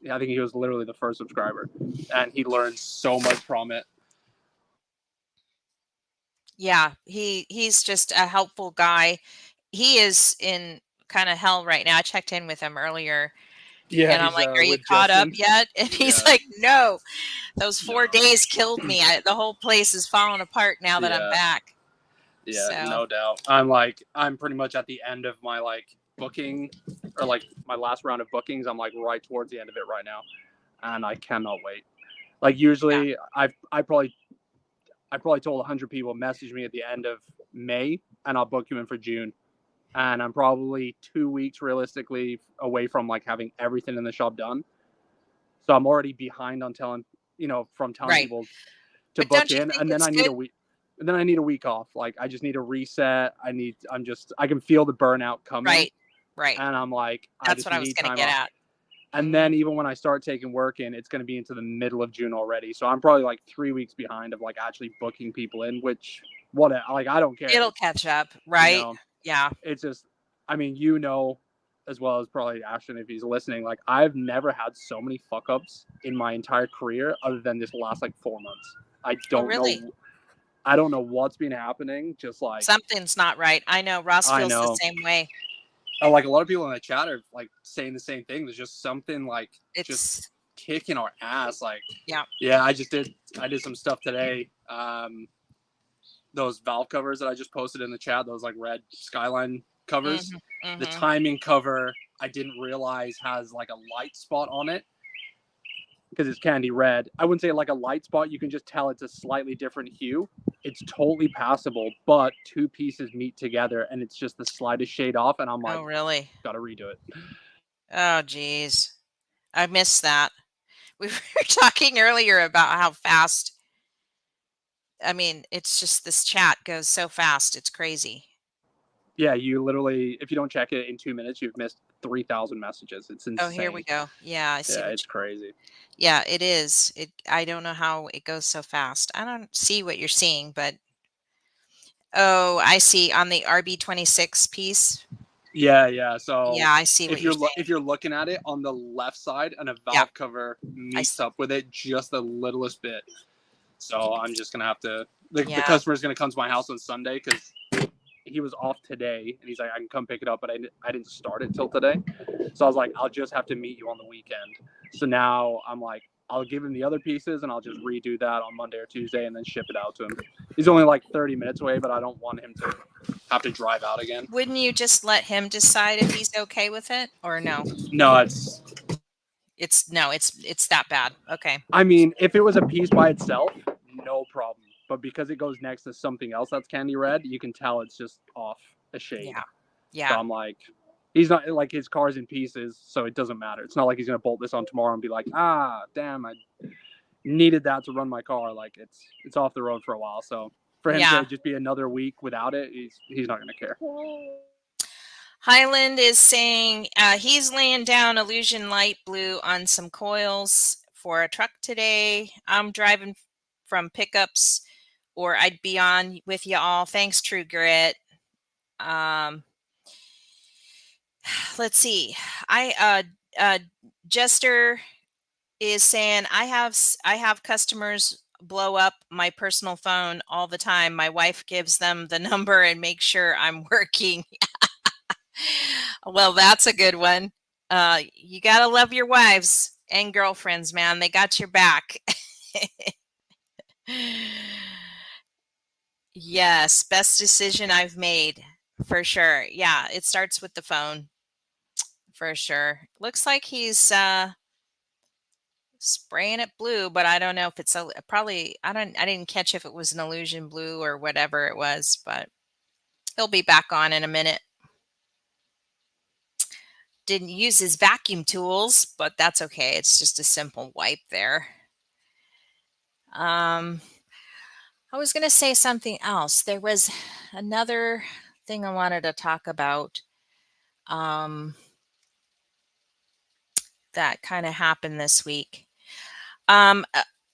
Speaker 3: I think he was literally the first subscriber, and he learned so much from it.
Speaker 1: Yeah. He's just a helpful guy. He is in kind of hell right now. I checked in with him earlier,
Speaker 3: Yeah,
Speaker 1: and I'm
Speaker 3: he's
Speaker 1: like, "Are you
Speaker 3: with
Speaker 1: caught up
Speaker 3: Justin.
Speaker 1: yet?" And he's
Speaker 3: Yeah,
Speaker 1: like, "No, those 4 days
Speaker 3: no,
Speaker 1: killed me. The whole place is falling apart now that I'm
Speaker 3: yeah,
Speaker 1: back."
Speaker 3: yeah,
Speaker 1: So
Speaker 3: no doubt. I'm pretty much at the end of my like booking, or like my last round of bookings. I'm like right towards the end of it right now, and I cannot wait. Like,
Speaker 1: yeah.
Speaker 3: usually I probably told 100 people message me at the end of May and I'll book you in for June. and I'm probably 2 weeks realistically away from like having everything in the shop done. So I'm already behind on telling, from telling
Speaker 1: Right.
Speaker 3: people to
Speaker 1: But
Speaker 3: book
Speaker 1: don't you
Speaker 3: in,
Speaker 1: think
Speaker 3: and then
Speaker 1: it's
Speaker 3: I need
Speaker 1: good?
Speaker 3: a week. And then I need a week off. Like I just need a reset. I can feel the burnout coming,
Speaker 1: Right. Right.
Speaker 3: and I'm like, I
Speaker 1: That's
Speaker 3: just
Speaker 1: what I was
Speaker 3: need
Speaker 1: going to
Speaker 3: time
Speaker 1: get
Speaker 3: off.
Speaker 1: at.
Speaker 3: And
Speaker 1: Mhm.
Speaker 3: then even when I start taking work in, it's going to be into the middle of June already. So I'm probably like 3 weeks behind of like actually booking people in, which like I don't care.
Speaker 1: It'll catch up,
Speaker 3: You
Speaker 1: right?
Speaker 3: know,
Speaker 1: Yeah.
Speaker 3: it's just, I mean, as well as probably Ashton if he's listening, like I've never had so many fuck ups in my entire career other than this last like 4 months. I
Speaker 1: Oh,
Speaker 3: don't know.
Speaker 1: really?
Speaker 3: I don't know what's been happening. Just like,
Speaker 1: Something's not right. I know Ross
Speaker 3: I
Speaker 1: feels the
Speaker 3: know.
Speaker 1: same way.
Speaker 3: Like a lot of people in the chat are like saying the same thing. There's just something like just
Speaker 1: It's
Speaker 3: kicking our ass. Like,
Speaker 1: yeah.
Speaker 3: yeah, I did some stuff today. Those valve covers that I just posted in the chat, those like red skyline covers.
Speaker 1: Mhm.
Speaker 3: The
Speaker 1: Mhm.
Speaker 3: timing cover I didn't realize has like a light spot on it because it's candy red. I wouldn't say like a light spot. You can just tell it's a slightly different hue. It's totally passable, but two pieces meet together and it's just the slightest shade off. And I'm
Speaker 1: Oh,
Speaker 3: like,
Speaker 1: really?
Speaker 3: gotta redo it.
Speaker 1: Oh, geez. I missed that. We were talking earlier about how fast, I mean, it's just this chat goes so fast. It's crazy.
Speaker 3: Yeah, you literally, if you don't check it in 2 minutes, you've missed 3,000 messages. It's
Speaker 1: Oh, here we
Speaker 3: insane.
Speaker 1: go. Yeah, I see
Speaker 3: Yeah,
Speaker 1: what
Speaker 3: it's crazy.
Speaker 1: yeah, it is. I don't know how it goes so fast. I don't see what you're seeing, but oh, I see on the RB26 piece.
Speaker 3: Yeah. So
Speaker 1: Yeah, I see what you're saying.
Speaker 3: if you're looking at it on the left side, and a
Speaker 1: Yeah,
Speaker 3: valve cover
Speaker 1: I
Speaker 3: meets
Speaker 1: s-
Speaker 3: up with it just the littlest bit. So I'm just gonna have to. The
Speaker 1: yeah.
Speaker 3: customer's gonna come to my house on Sunday because he was off today, and he's like, I can come pick it up, but I didn't start it till today. So I was like, I'll just have to meet you on the weekend. So now I'm like, I'll give him the other pieces, and I'll just redo that on Monday or Tuesday, and then ship it out to him. He's only like 30 minutes away, but I don't want him to have to drive out again.
Speaker 1: Wouldn't you just let him decide if he's okay with it or no?
Speaker 3: No,
Speaker 1: It's that bad. Okay.
Speaker 3: I mean, if it was a piece by itself, no problem. But because it goes next to something else that's candy red, you can tell it's just off a shade.
Speaker 1: Yeah.
Speaker 3: So
Speaker 1: Yeah.
Speaker 3: I'm like, he's not like his car's in pieces, so it doesn't matter. It's not like he's gonna bolt this on tomorrow and be like, damn, I needed that to run my car. Like it's off the road for a while. So for him to
Speaker 1: Yeah.
Speaker 3: just be another week without it, he's not gonna care.
Speaker 1: Highland is saying he's laying down Illusion Light Blue on some coils for a truck today. I'm driving from pickups, or I'd be on with you all. Thanks, True Grit. Um, let's see. I Jester is saying I have customers blow up my personal phone all the time. My wife gives them the number and makes sure I'm working. Well, that's a good one. You gotta love your wives and girlfriends, man. They got your back. Yes, best decision I've made for sure. Yeah, it starts with the phone for sure. Looks like he's spraying it blue, but I don't know if it's probably I didn't catch if it was an illusion blue or whatever it was, but he'll be back on in a minute. Didn't use his vacuum tools, but that's okay. It's just a simple wipe there. Um, I was going to say something else. There was another thing I wanted to talk about um, that kind of happened this week.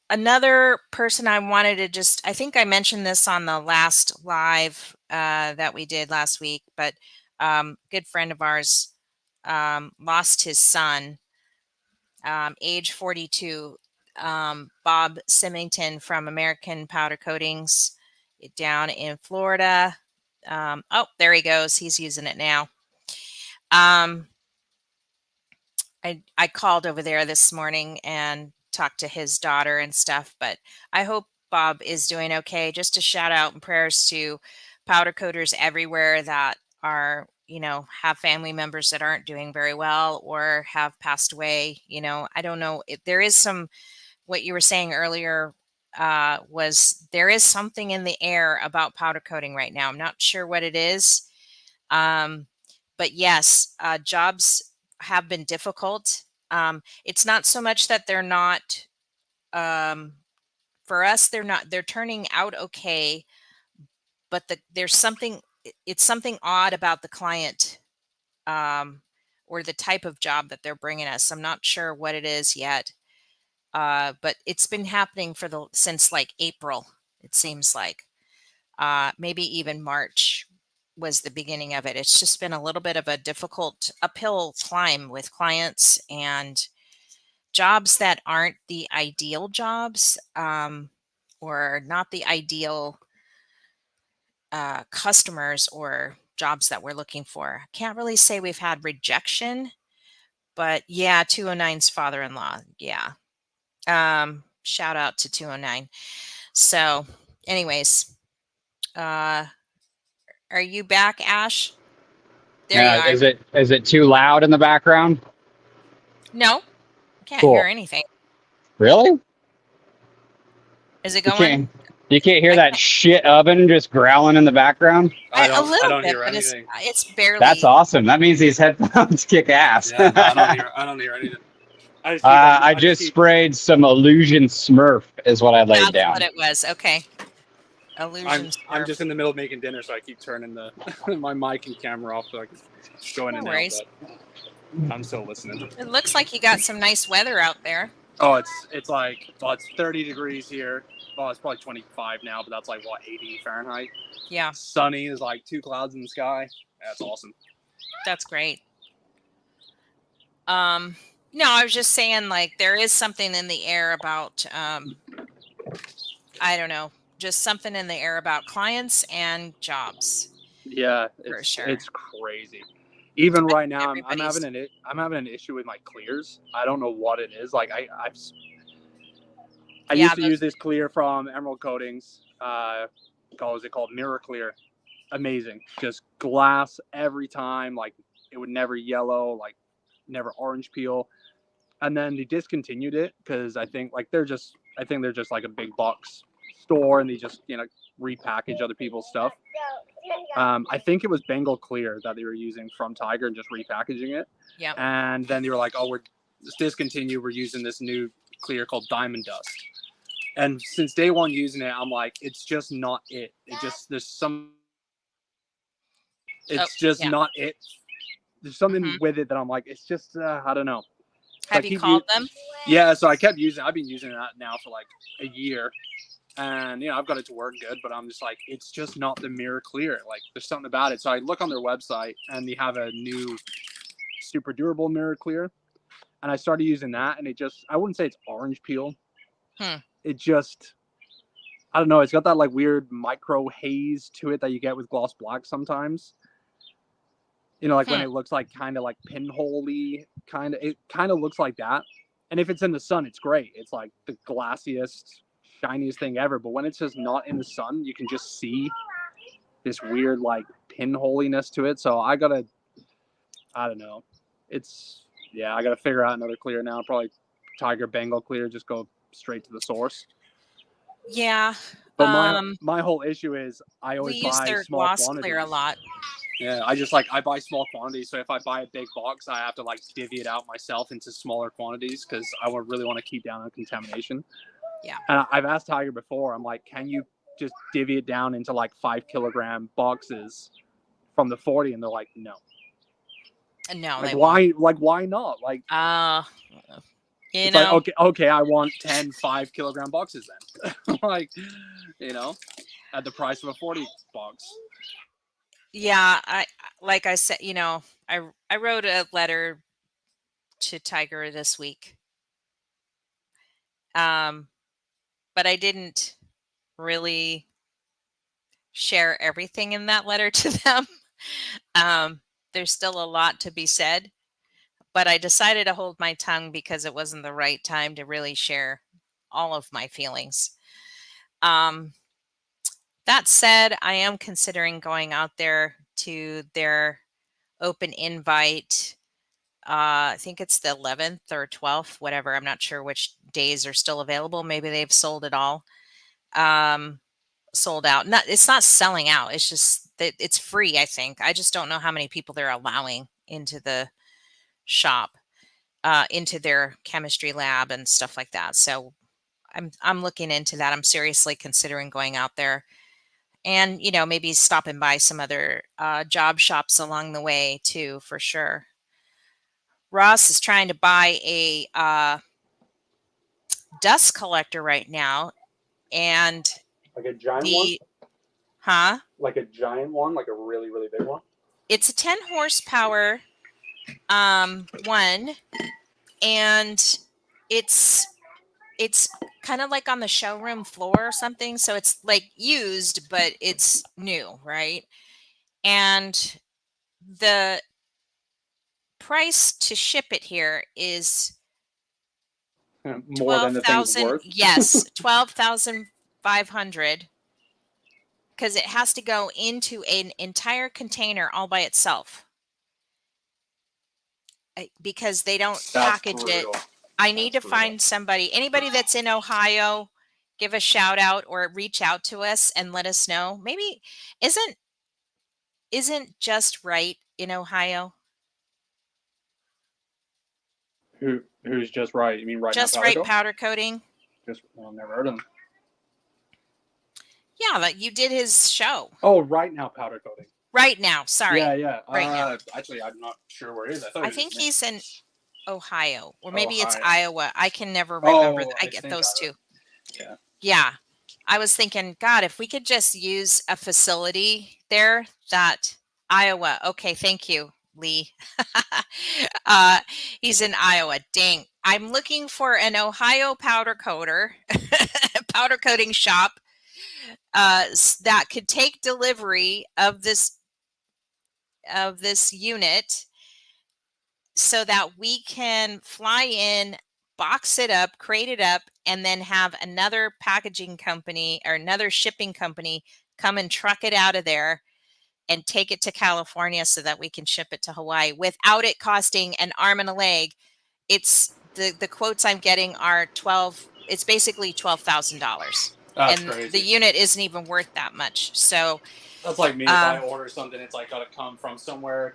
Speaker 1: Another person I wanted to I think I mentioned this on the last live that we did last week, but good friend of ours lost his son, age 42, Bob Symington from American Powder Coatings down in Florida. Oh, there he goes. He's using it now. I called over there this morning and talked to his daughter and stuff, but I hope Bob is doing okay. Just a shout out and prayers to powder coaters everywhere that are, have family members that aren't doing very well or have passed away. I don't know if there is what you were saying earlier was there is something in the air about powder coating right now. I'm not sure what it is. Um, but yes, jobs have been difficult. It's not so much that they're not, um, for us, they're turning out okay, but there's something, it's something odd about the client, um, or the type of job that they're bringing us. I'm not sure what it is yet. But it's been happening since like April, it seems like. Maybe even March was the beginning of it. It's just been a little bit of a difficult uphill climb with clients and jobs that aren't the ideal jobs, or not the ideal customers or jobs that we're looking for. Can't really say we've had rejection, but yeah, 209's father-in-law. Yeah. Shout out to 209. So, anyways, uh, are you back, Ash? There you
Speaker 4: Yeah,
Speaker 1: are.
Speaker 4: is it too loud in the background?
Speaker 1: No, I can't hear
Speaker 4: Cool.
Speaker 1: anything.
Speaker 4: Really?
Speaker 1: Is it
Speaker 4: You
Speaker 1: going?
Speaker 4: can't hear
Speaker 1: I
Speaker 4: that
Speaker 1: can't,
Speaker 4: shit oven just growling in the background?
Speaker 1: a
Speaker 3: I
Speaker 1: little
Speaker 3: don't
Speaker 1: bit,
Speaker 3: hear
Speaker 1: but
Speaker 3: anything.
Speaker 1: it's
Speaker 4: That's
Speaker 1: barely.
Speaker 4: awesome. That means these headphones kick ass.
Speaker 3: Yeah, no, I don't hear anything.
Speaker 4: I
Speaker 3: I just
Speaker 4: just
Speaker 3: keep
Speaker 4: sprayed some illusion Smurf is what I laid
Speaker 1: That's what
Speaker 4: down.
Speaker 1: it was. Okay,
Speaker 3: I'm
Speaker 1: illusion
Speaker 3: I'm
Speaker 1: surf.
Speaker 3: just in the middle of making dinner, so I keep turning the my mic and camera off so I can go in
Speaker 1: No
Speaker 3: and out.
Speaker 1: worries.
Speaker 3: But I'm still listening.
Speaker 1: It looks like you got some nice weather out there.
Speaker 3: Oh, it's like it's 30 degrees here. Well, it's probably 25 now, but that's like what 80 Fahrenheit.
Speaker 1: Yeah,
Speaker 3: Sunny is like 2 clouds in the sky. That's awesome.
Speaker 1: that's great. Um, no, I was just saying, like, there is something in the air about, I don't know, just something in the air about clients and jobs
Speaker 3: Yeah,
Speaker 1: for sure.
Speaker 3: it's crazy. Even
Speaker 1: I
Speaker 3: right
Speaker 1: think
Speaker 3: now,
Speaker 1: everybody's.
Speaker 3: I'm having an issue with my clears. I don't know what it is. Like I
Speaker 1: Yeah,
Speaker 3: used to use
Speaker 1: those.
Speaker 3: this clear from Emerald Coatings. What was it called? Mirror Clear. Amazing. Just glass every time. Like it would never yellow. Like never orange peel. And then they discontinued it because I think they're just like a big box store and they just repackage other people's stuff. I think it was Bengal Clear that they were using from Tiger and just repackaging it.
Speaker 1: Yep.
Speaker 3: And then they were like, "Oh, we're discontinued. We're using this new clear called Diamond Dust." And since day one using it, I'm like, it's just not it. It just there's some.
Speaker 1: Oh,
Speaker 3: It's just
Speaker 1: yeah.
Speaker 3: not it. There's
Speaker 1: Hmm.
Speaker 3: something with it that I'm like, it's just I don't know. So I
Speaker 1: Have you
Speaker 3: keep
Speaker 1: called them?
Speaker 3: yeah. So I kept using. I've been using that now for like a year, and I've got it to work good, but I'm just like it's just not the mirror clear. Like there's something about it. So I look on their website and they have a new super durable mirror clear, and I started using that, and I wouldn't say it's orange peel.
Speaker 1: Hmm.
Speaker 3: It just I don't know. It's got that like weird micro haze to it that you get with gloss black sometimes. Like when
Speaker 1: Hmm.
Speaker 3: it looks like kind of like pinhole-y, it kind of looks like that. And if it's in the sun, it's great. It's like the glassiest, shiniest thing ever. But when it's just not in the sun, you can just see this weird like pinholiness to it. So I don't know. I gotta figure out another clear now. Probably Tiger Bengal clear. Just go straight to the source.
Speaker 1: Yeah.
Speaker 3: But my whole issue is I
Speaker 1: We
Speaker 3: always
Speaker 1: use
Speaker 3: buy
Speaker 1: their
Speaker 3: small
Speaker 1: gloss clear a
Speaker 3: quantities.
Speaker 1: lot.
Speaker 3: Yeah, I buy small quantities. So if I buy a big box, I have to like divvy it out myself into smaller quantities because I would really want to keep down on contamination.
Speaker 1: Yeah.
Speaker 3: And I've asked Tiger before. I'm like, can you just divvy it down into like 5 kilogram boxes from the 40? And they're like, no.
Speaker 1: No,
Speaker 3: Like
Speaker 1: they won't.
Speaker 3: why? Like why not? Like
Speaker 1: You
Speaker 3: it's like
Speaker 1: know,
Speaker 3: okay, I want 10 5 kilogram boxes then. Like at the price of a 40 box.
Speaker 1: yeah, like I said, I wrote a letter to Tiger this week. Um, but I didn't really share everything in that letter to them. Um, there's still a lot to be said, but I decided to hold my tongue because it wasn't the right time to really share all of my feelings. Um, that said, I am considering going out there to their open invite. I think it's the 11th or 12th, whatever. I'm not sure which days are still available. Maybe they've sold it all. Um, sold out. It's not selling out. It's just that it's free, I think. I just don't know how many people they're allowing into the shop, into their chemistry lab and stuff like that. So I'm looking into that. I'm seriously considering going out there and, maybe stopping by some other job shops along the way too, for sure. Ross is trying to buy a dust collector right now, and
Speaker 3: Like a giant one?
Speaker 1: Huh?
Speaker 3: Like a giant one? Like a really, really big one?
Speaker 1: It's a 10 horsepower one, and it's kind of like on the showroom floor or something. So it's like used, but it's new, right? And the price to ship it here is
Speaker 3: More than the thing's
Speaker 1: 12,000.
Speaker 3: worth?
Speaker 1: Yes, 12,500, because it has to go into an entire container all by itself. Because they don't package it. I need to find anybody that's in Ohio, give a shout out or reach out to us and let us know. Maybe isn't Just Right in Ohio?
Speaker 3: Who's Just Right? You mean Right Now
Speaker 1: Just
Speaker 3: Powder
Speaker 1: Right
Speaker 3: Coat?
Speaker 1: Powder Coating.
Speaker 3: Never heard of him.
Speaker 1: Yeah, that you did his show.
Speaker 3: Oh, Right Now Powder Coating.
Speaker 1: Right Now, sorry.
Speaker 3: Yeah.
Speaker 1: Right now.
Speaker 3: Actually, I'm not sure where he is.
Speaker 1: I think he's in Ohio, or maybe it's
Speaker 3: Ohio.
Speaker 1: Iowa. I can never remember.
Speaker 3: Oh,
Speaker 1: I get those two.
Speaker 3: Yeah.
Speaker 1: Yeah. I was thinking, God, if we could just use a facility there, that Iowa. Okay, thank you, Lee. He's in Iowa. Dang. I'm looking for an Ohio powder coater, powder coating shop that could take delivery of this unit so that we can fly in, box it up, crate it up, and then have another packaging company or another shipping company come and truck it out of there and take it to California so that we can ship it to Hawaii without it costing an arm and a leg. It's the quotes I'm getting are it's basically $12,000. And
Speaker 3: crazy.
Speaker 1: the unit isn't even worth that much. So
Speaker 3: that's like me. If I order something, it's like got to come from somewhere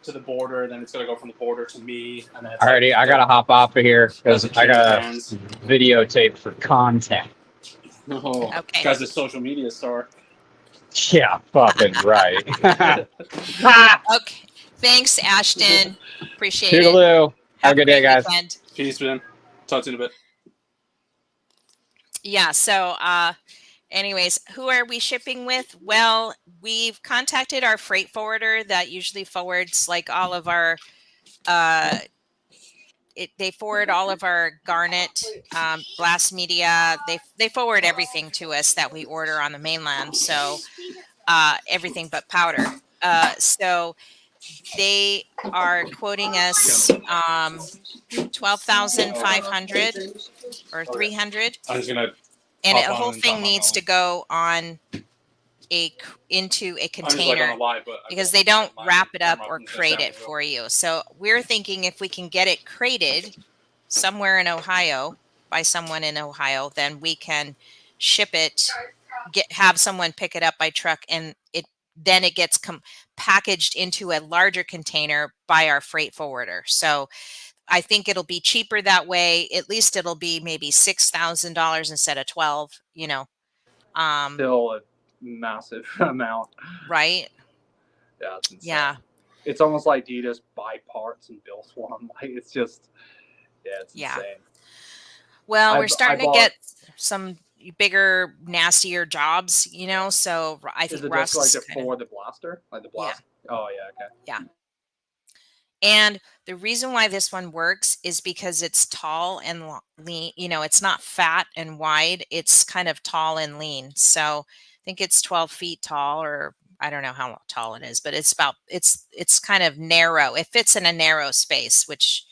Speaker 3: to the border, then it's got to go from the border to me. And then
Speaker 4: Alrighty, I gotta hop off of here because I got a videotape for content.
Speaker 3: Oh,
Speaker 1: okay.
Speaker 3: Guy's a social media star.
Speaker 4: Yeah, fucking right.
Speaker 1: Okay. Thanks, Ashton. Appreciate
Speaker 4: Toodaloo.
Speaker 1: it.
Speaker 4: Have a good day,
Speaker 1: great
Speaker 4: guys.
Speaker 1: weekend.
Speaker 3: Peace, man. Talk to you in a bit.
Speaker 1: Yeah, so anyways, who are we shipping with? Well, we've contacted our freight forwarder that usually forwards like all of our they forward all of our garnet, blast media. They forward everything to us that we order on the mainland. So everything but powder. So they are quoting us 12,500 or 300.
Speaker 3: I'm just gonna.
Speaker 1: And the whole thing needs to go on into a container because they don't wrap it up or crate it for you. So we're thinking if we can get it crated somewhere in Ohio by someone in Ohio, then we can ship it, have someone pick it up by truck, and it gets packaged into a larger container by our freight forwarder. So I think it'll be cheaper that way. At least it'll be maybe $6,000 instead of 12,
Speaker 3: Still a massive amount.
Speaker 1: Right?
Speaker 3: Yeah, it's insane.
Speaker 1: Yeah.
Speaker 3: It's almost like, do you just buy parts and build one? Like, it's just, it's insane.
Speaker 1: Well, we're starting to get some bigger, nastier jobs, so I think
Speaker 3: Ross is like for the blaster? Like the blast? Yeah. Oh, yeah, okay.
Speaker 1: Yeah. And the reason why this one works is because it's tall and lean. It's not fat and wide. It's kind of tall and lean. So I think it's 12 feet tall, or I don't know how tall it is, but it's kind of narrow. It fits in a narrow space, which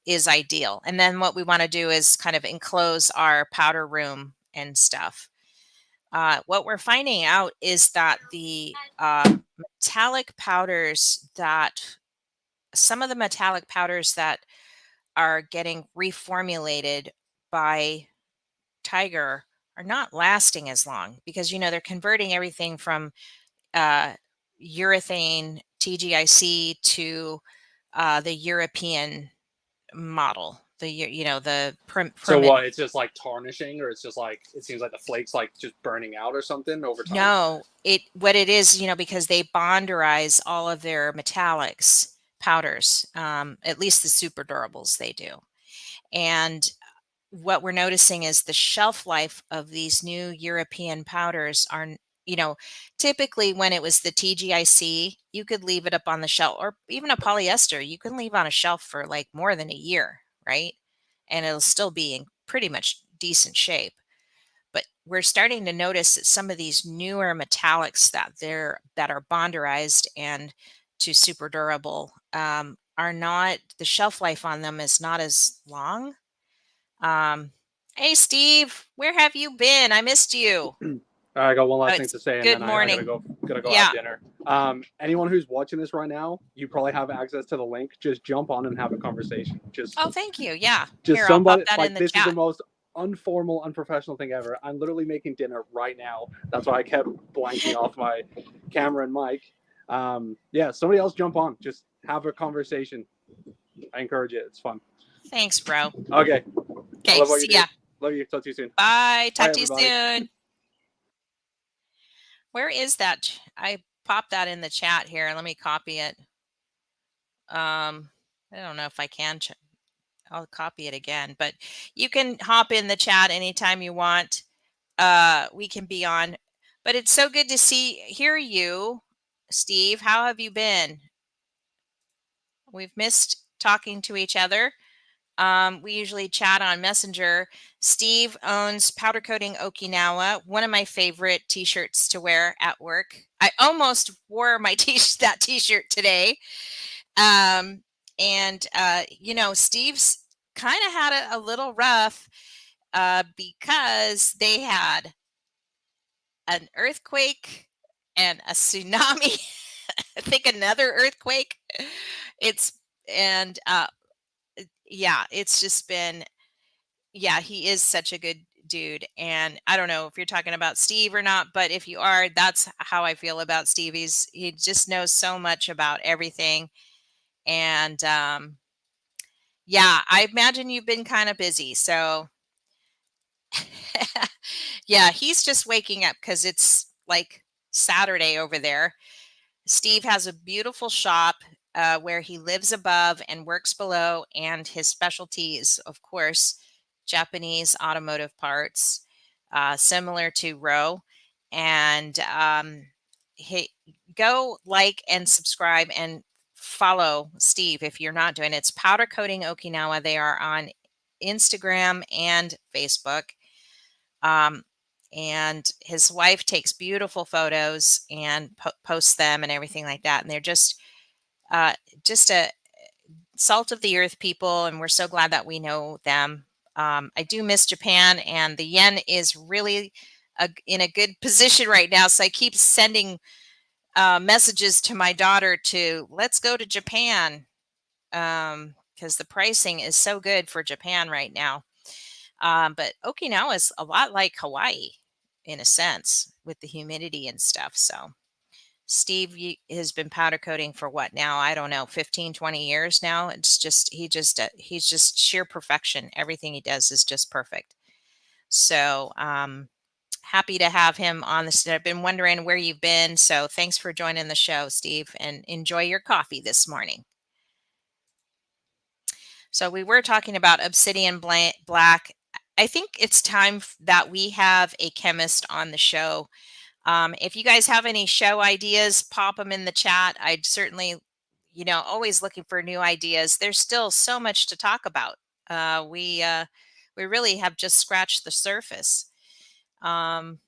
Speaker 1: is ideal. And then what we want to do is kind of enclose our powder room and stuff. What we're finding out is that the metallic powders some of the metallic powders that are getting reformulated by Tiger are not lasting as long because, they're converting everything from urethane TGIC to the European model, the
Speaker 3: So what?
Speaker 1: permanent.
Speaker 3: It's just like tarnishing, or it's just like it seems like the flakes like just burning out or something over time.
Speaker 1: No, what it is, because they bonderize all of their metallics powders, at least the super durables they do. And what we're noticing is the shelf life of these new European powders are, typically when it was the TGIC, you could leave it up on the shelf, or even a polyester, you can leave on a shelf for like more than a year, right? And it'll still be in pretty much decent shape. But we're starting to notice that some of these newer metallics that are bonderized and to super durable are not, the shelf life on them is not as long. Hey Steve, where have you been? I missed you.
Speaker 3: I got one last thing
Speaker 1: It's
Speaker 3: to say, and
Speaker 1: good
Speaker 3: then I gotta
Speaker 1: morning.
Speaker 3: go
Speaker 1: Yeah.
Speaker 3: have dinner. Anyone who's watching this right now, you probably have access to the link. Just jump on and have a conversation.
Speaker 1: Oh, thank you. Yeah.
Speaker 3: Just
Speaker 1: Here, I'll pop
Speaker 3: somebody
Speaker 1: that in
Speaker 3: like
Speaker 1: the
Speaker 3: this is the
Speaker 1: chat.
Speaker 3: most unformal, unprofessional thing ever. I'm literally making dinner right now. That's why I kept blanking off my camera and mic. Yeah, somebody else jump on. Just have a conversation. I encourage it. It's fun.
Speaker 1: Thanks, bro.
Speaker 3: Okay. I
Speaker 1: Okay,
Speaker 3: love what you
Speaker 1: see
Speaker 3: do.
Speaker 1: ya.
Speaker 3: Love you. Talk to you soon.
Speaker 1: Bye.
Speaker 3: Bye,
Speaker 1: Talk to you
Speaker 3: everybody.
Speaker 1: soon. Where is that? I popped that in the chat here. Let me copy it. I don't know if I can. I'll copy it again, but you can hop in the chat anytime you want. We can be on, but it's so good to hear you, Steve. How have you been? We've missed talking to each other. We usually chat on Messenger. Steve owns Powder Coating Okinawa, one of my favorite t-shirts to wear at work. I almost wore my that t-shirt today. Steve's kind of had a little rough because they had an earthquake and a tsunami. I think another earthquake. It's and yeah, it's just been, yeah, he is such a good dude. And I don't know if you're talking about Steve or not, but if you are, that's how I feel about Steve. He just knows so much about everything. And yeah, I imagine you've been kind of busy. So yeah, he's just waking up because it's like Saturday over there. Steve has a beautiful shop where he lives above and works below, and his specialty is, of course, Japanese automotive parts, similar to Roe. And go like and subscribe and follow Steve if you're not doing it. It's Powder Coating Okinawa. They are on Instagram and Facebook. Um, and his wife takes beautiful photos and posts them and everything like that. And they're just a salt of the earth people, and we're so glad that we know them. I do miss Japan, and the yen is really in a good position right now. So I keep sending messages to my daughter to let's go to Japan because the pricing is so good for Japan right now. But Okinawa is a lot like Hawaii in a sense with the humidity and stuff. So Steve has been powder coating for what now? I don't know, 15, 20 years now. It's just, he's just sheer perfection. Everything he does is just perfect. So happy to have him on this. I've been wondering where you've been. So thanks for joining the show, Steve, and enjoy your coffee this morning. So we were talking about obsidian black. I think it's time that we have a chemist on the show. If you guys have any show ideas, pop them in the chat. I'd certainly, always looking for new ideas. There's still so much to talk about. We really have just scratched the surface. And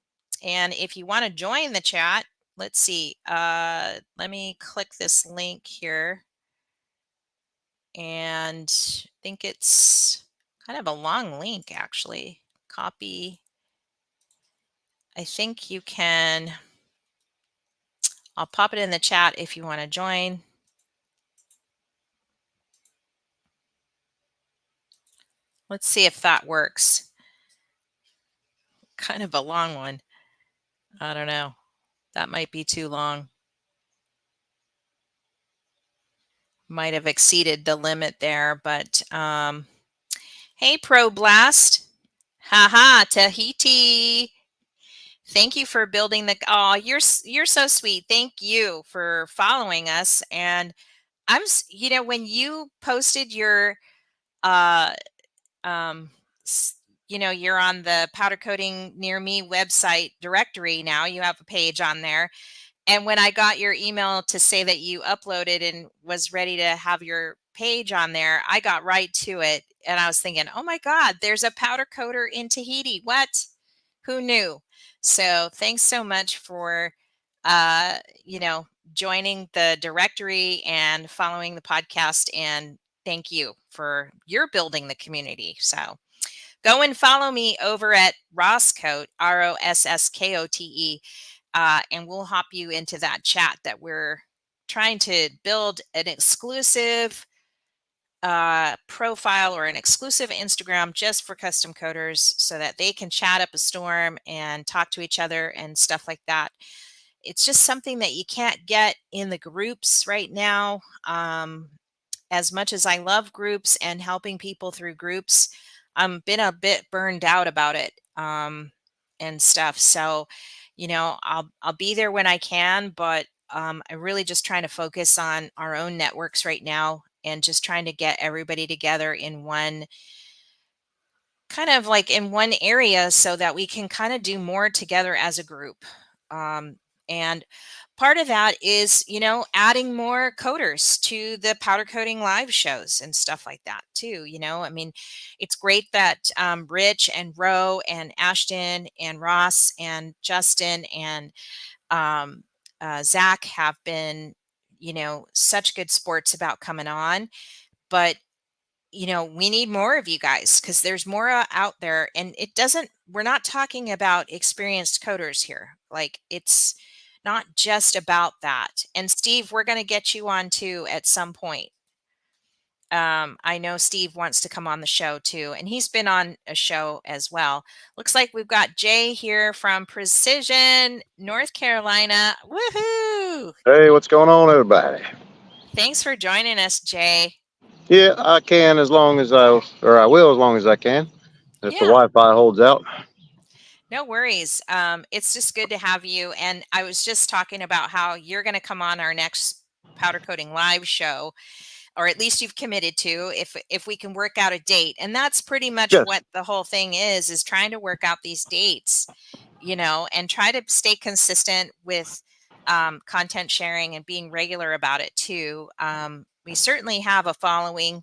Speaker 1: if you want to join the chat, let's see. Let me click this link here. And I think it's kind of a long link, actually. Copy. I think you can, I'll pop it in the chat if you want to join. Let's see if that works. kind of a long one. I don't know. That might be too long. Might have exceeded the limit there, but hey, Pro Blast. Haha, Tahiti. Thank you for building the. Oh, you're so sweet. Thank you for following us. And when you posted your, uh, um, you're on the Powder Coating Near Me website directory now. You have a page on there. And when I got your email to say that you uploaded and was ready to have your page on there, I got right to it. And I was thinking, oh my God, there's a powder coater in Tahiti. What? Who knew? So thanks so much for, uh, joining the directory and following the podcast. And thank you for your building the community. So go and follow me over at Rosscote, Rossskote. And we'll hop you into that chat that we're trying to build an exclusive profile or an exclusive Instagram just for custom coders so that they can chat up a storm and talk to each other and stuff like that. It's just something that you can't get in the groups right now. As much as I love groups and helping people through groups, I'm been a bit burned out about it and stuff. So, I'll be there when I can, but I'm really just trying to focus on our own networks right now and just trying to get everybody together in one area so that we can kind of do more together as a group. And part of that is, adding more coders to the powder coating live shows and stuff like that too. I mean, it's great that Rich and Ro and Ashton and Ross and Justin and Zach have been, such good sports about coming on. But we need more of you guys because there's more out there, and we're not talking about experienced coders here. Like, it's not just about that. And Steve, we're going to get you on too at some point. I know Steve wants to come on the show too, and he's been on a show as well. Looks like we've got Jay here from Precision, North Carolina. Woohoo!
Speaker 5: Hey, what's going on, everybody?
Speaker 1: Thanks for joining us, Jay.
Speaker 5: Yeah, I can I will as long as I can, if the
Speaker 1: Yeah.
Speaker 5: Wi-Fi holds out.
Speaker 1: No worries. It's just good to have you. And I was just talking about how you're going to come on our next powder coating live show, or at least you've committed to, if we can work out a date. And that's pretty much
Speaker 5: Yes.
Speaker 1: what the whole thing is trying to work out these dates, and try to stay consistent with content sharing and being regular about it too. We certainly have a following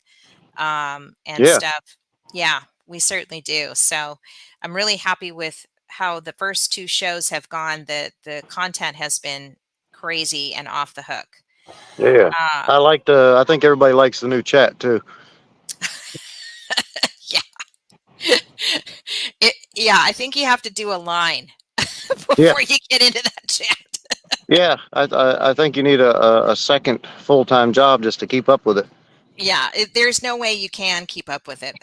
Speaker 1: and
Speaker 5: Yeah.
Speaker 1: stuff. Yeah, we certainly do. So I'm really happy with how the first two shows have gone. The content has been crazy and off the hook.
Speaker 5: Yeah. I think everybody likes the new chat too.
Speaker 1: Yeah. I think you have to do a line before
Speaker 5: Yeah.
Speaker 1: you get into that chat.
Speaker 5: Yeah, I think you need a second full-time job just to keep up with it.
Speaker 1: Yeah, there's no way you can keep up with it.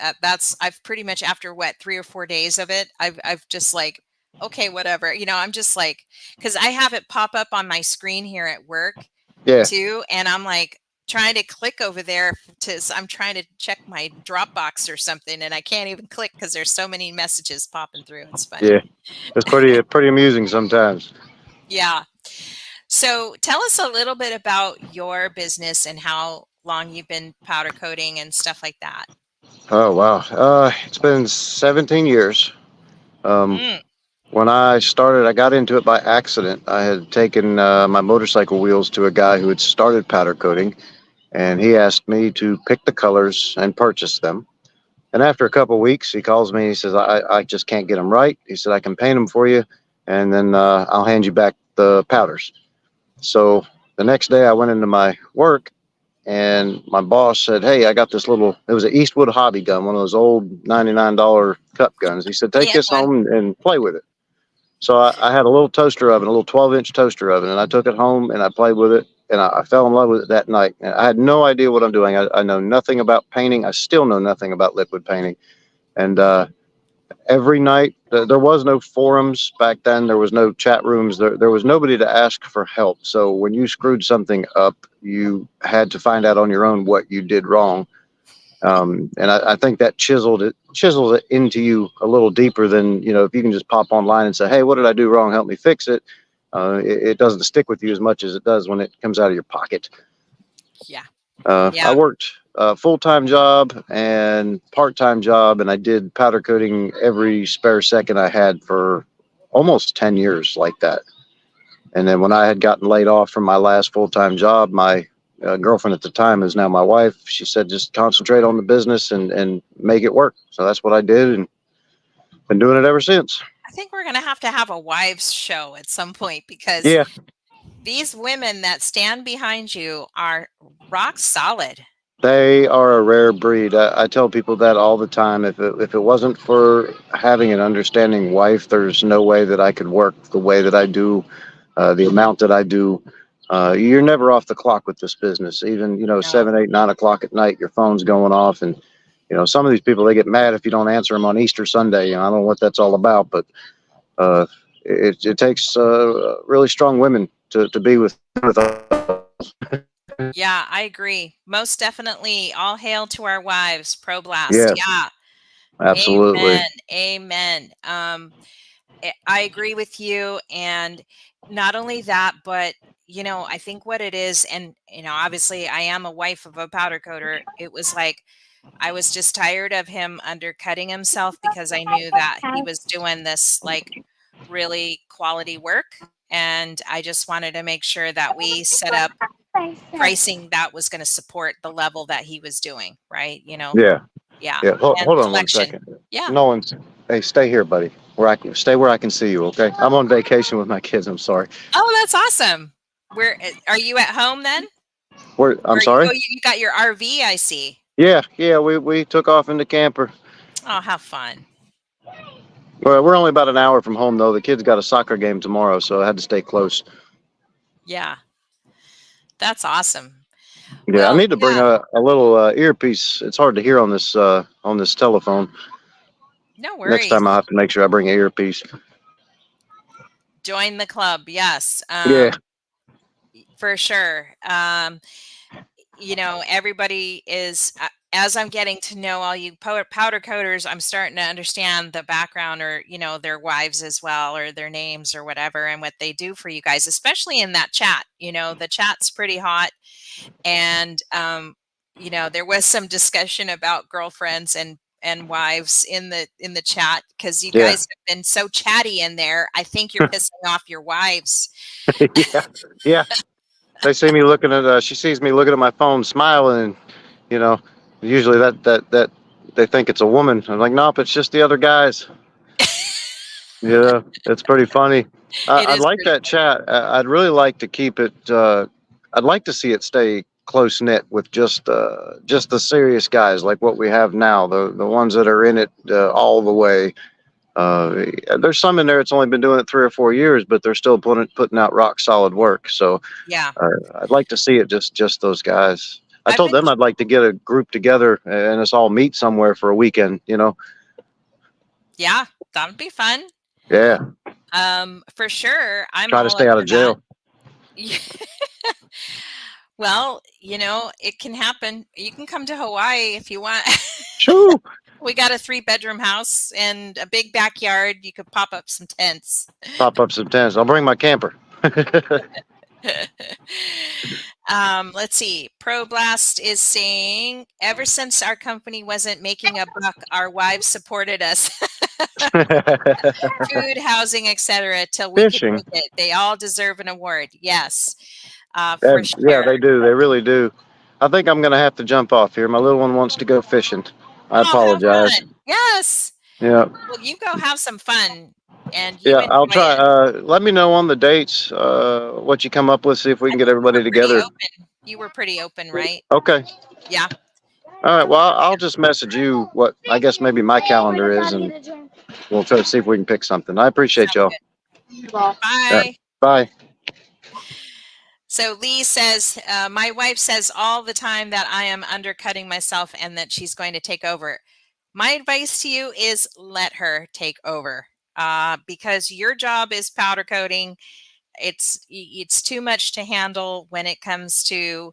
Speaker 1: I've pretty much, after 3 or 4 days of it, I've just like, okay, whatever. I'm just like, because I have it pop up on my screen here at work
Speaker 5: Yeah.
Speaker 1: too, and I'm like trying to click over there I'm trying to check my Dropbox or something, and I can't even click because there's so many messages popping through. It's funny.
Speaker 5: Yeah. It's pretty amusing sometimes.
Speaker 1: Yeah. So tell us a little bit about your business and how long you've been powder coating and stuff like that.
Speaker 5: Oh wow. It's been 17 years. When I started, I got into it by accident. I had taken my motorcycle wheels to a guy who had started powder coating, and he asked me to pick the colors and purchase them. And after a couple of weeks, he calls me. He says, I just can't get them right. He said, I can paint them for you, and then I'll hand you back the powders. So the next day I went into my work, and my boss said, hey, I got this it was an Eastwood hobby gun, one of those old $99 cup guns. He said, take this home and play with it. So I had a little toaster oven, a little 12-inch toaster oven, and I took it home and I played with it, and I fell in love with it that night. And I had no idea what I'm doing. I know nothing about painting. I still know nothing about liquid painting. And every night. There was no forums back then. There was no chat rooms. There was nobody to ask for help. So when you screwed something up, you had to find out on your own what you did wrong. And I think that chisels it into you a little deeper than, if you can just pop online and say, hey, what did I do wrong? Help me fix it. It doesn't stick with you as much as it does when it comes out of your pocket.
Speaker 1: Yeah.
Speaker 5: I
Speaker 1: Yeah.
Speaker 5: worked a full-time job and part-time job, and I did powder coating every spare second I had for almost 10 years like that. And then when I had gotten laid off from my last full-time job, my girlfriend at the time is now my wife. She said, just concentrate on the business and make it work. So that's what I did, and been doing it ever since.
Speaker 1: I think we're going to have a wives show at some point, because
Speaker 5: Yeah,
Speaker 1: these women that stand behind you are rock solid.
Speaker 5: they are a rare breed. I tell people that all the time. If it wasn't for having an understanding wife, there's no way that I could work the way that I do, the amount that I do. You're never off the clock with this business. Even
Speaker 1: No.
Speaker 5: 7, 8, 9 o'clock at night, your phone's going off, and some of these people, they get mad if you don't answer them on Easter Sunday. I don't know what that's all about, but it takes really strong women to be with us.
Speaker 1: Yeah, I agree. Most definitely. All hail to our wives. Pro Blast.
Speaker 5: Yes,
Speaker 1: Yeah.
Speaker 5: absolutely.
Speaker 1: Amen. I agree with you. And not only that, but I think what it is, and obviously I am a wife of a powder coater. It was like I was just tired of him undercutting himself, because I knew that he was doing this like really quality work, and I just wanted to make sure that we set up pricing that was going to support the level that he was doing, right?
Speaker 5: Yeah.
Speaker 1: Yeah.
Speaker 5: Yeah. Hold,
Speaker 1: And
Speaker 5: hold on one
Speaker 1: selection.
Speaker 5: second.
Speaker 1: Yeah.
Speaker 5: No one's. Hey, stay here, buddy. Where I can see you. Okay. I'm on vacation with my kids. I'm sorry.
Speaker 1: Oh, that's awesome. Where are you at home then?
Speaker 5: I'm
Speaker 1: Or
Speaker 5: sorry.
Speaker 1: you got your RV, I see.
Speaker 5: Yeah. Yeah. We took off in the camper.
Speaker 1: Oh, have fun.
Speaker 5: Well, we're only about an hour from home though. The kids got a soccer game tomorrow, so I had to stay close.
Speaker 1: Yeah. That's awesome.
Speaker 5: Yeah. I
Speaker 1: Well,
Speaker 5: need to bring a little earpiece. It's hard to hear on this telephone.
Speaker 1: no
Speaker 5: Next
Speaker 1: worries.
Speaker 5: time I'll have to make sure I bring an earpiece.
Speaker 1: Join the club. Yes.
Speaker 5: Yeah.
Speaker 1: For sure. Everybody is, as I'm getting to know all you powder coaters, I'm starting to understand the background, or, their wives as well, or their names or whatever, and what they do for you guys, especially in that chat. The chat's pretty hot. And, there was some discussion about girlfriends and wives in the chat, because you
Speaker 5: Yeah.
Speaker 1: guys have been so chatty in there. I think you're pissing off your wives.
Speaker 5: Yeah. Yeah. They see me looking at. She sees me looking at my phone, smiling, and usually that they think it's a woman. I'm like, nope, it's just the other guys. Yeah, it's pretty funny.
Speaker 1: It
Speaker 5: I'd
Speaker 1: is
Speaker 5: like
Speaker 1: pretty
Speaker 5: that
Speaker 1: funny.
Speaker 5: chat. I'd really like to keep it. I'd like to see it stay close knit with just the serious guys like what we have now. The ones that are in it all the way. There's some in there that's only been doing it 3 or 4 years, but they're still putting out rock solid work. So
Speaker 1: Yeah.
Speaker 5: I'd like to see it just those guys. I
Speaker 1: I've
Speaker 5: told
Speaker 1: been
Speaker 5: them I'd like to get a group together and us all meet somewhere for a weekend.
Speaker 1: Yeah, that would be fun.
Speaker 5: Yeah.
Speaker 1: For sure. I'm
Speaker 5: Try to
Speaker 1: all
Speaker 5: stay
Speaker 1: up
Speaker 5: out
Speaker 1: for
Speaker 5: of jail.
Speaker 1: that. Well, it can happen. You can come to Hawaii if you want.
Speaker 5: Shoo.
Speaker 1: We got a 3-bedroom house and a big backyard. You could pop up some tents.
Speaker 5: Pop up some tents. I'll bring my camper.
Speaker 1: Let's see. Pro Blast is saying, ever since our company wasn't making a buck, our wives supported us. Food, housing, etc. till we could
Speaker 5: Fishing.
Speaker 1: make it. They all deserve an award. Yes. For
Speaker 5: Yeah,
Speaker 1: sure.
Speaker 5: they do. They really do. I think I'm going to have to jump off here. My little one wants to go fishing. I
Speaker 1: Oh, have
Speaker 5: apologize.
Speaker 1: fun. Yes.
Speaker 5: Yeah.
Speaker 1: Well, you go have some fun, and you
Speaker 5: Yeah, I'll
Speaker 1: enjoy
Speaker 5: try.
Speaker 1: it.
Speaker 5: Let me know on the dates, what you come up with, see if we
Speaker 1: I
Speaker 5: can get
Speaker 1: think
Speaker 5: everybody together.
Speaker 1: you were pretty open, right?
Speaker 5: Okay.
Speaker 1: Yeah.
Speaker 5: All right. Well, I'll just message you what I guess maybe my calendar is, and we'll try to see if we can pick something. I appreciate y'all.
Speaker 1: Bye.
Speaker 5: Bye.
Speaker 1: So Lee says, my wife says all the time that I am undercutting myself and that she's going to take over. My advice to you is let her take over, because your job is powder coating. It's too much to handle when it comes to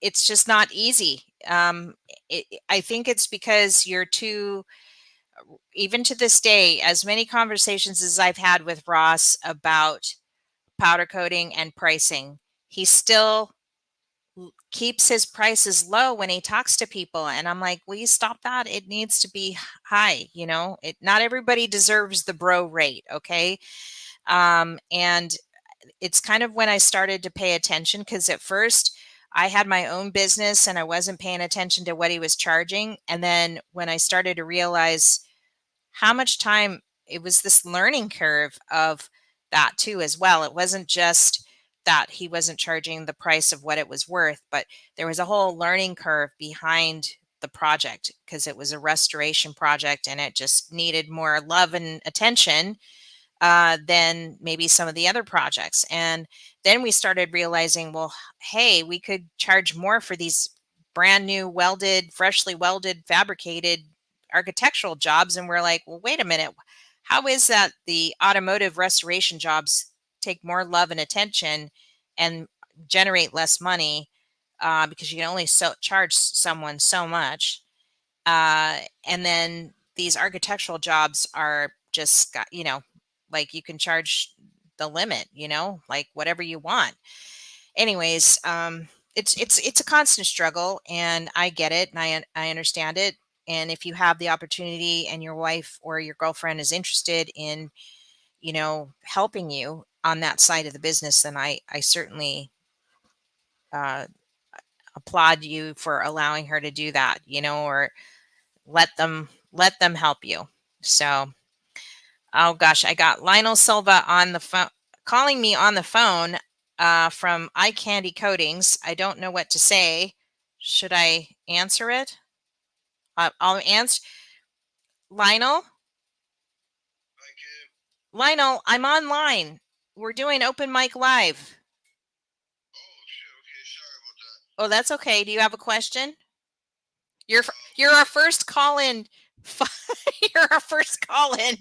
Speaker 1: it's just not easy. I think it's because you're too, even to this day, as many conversations as I've had with Ross about powder coating and pricing, he still keeps his prices low when he talks to people, and I'm like, will you stop that? It needs to be high. Not everybody deserves the bro rate. Okay. And it's kind of when I started to pay attention, because at first I had my own business and I wasn't paying attention to what he was charging. And then when I started to realize how much time, it was this learning curve of that too as well. It wasn't just that he wasn't charging the price of what it was worth, but there was a whole learning curve behind the project, because it was a restoration project and it just needed more love and attention than maybe some of the other projects. And then we started realizing, well, hey, we could charge more for these brand new freshly welded, fabricated architectural jobs. And we're like, well, wait a minute. How is that the automotive restoration jobs take more love and attention and generate less money, because you can only charge someone so much. And then these architectural jobs are just like you can charge the limit, like whatever you want. Anyways, it's a constant struggle, and I get it, and I understand it. And if you have the opportunity and your wife or your girlfriend is interested in, helping you on that side of the business, then I certainly uh, applaud you for allowing her to do that, or let them help you. So, oh gosh, I got Lionel Silva on the phone, calling me on the phone, from Eye Candy Coatings. I don't know what to say. Should I answer it? I'll answer. Lionel? Lionel, I'm online. We're doing open mic live. Oh, that's okay. Do you have a question? You're our first call in. You're our first call in.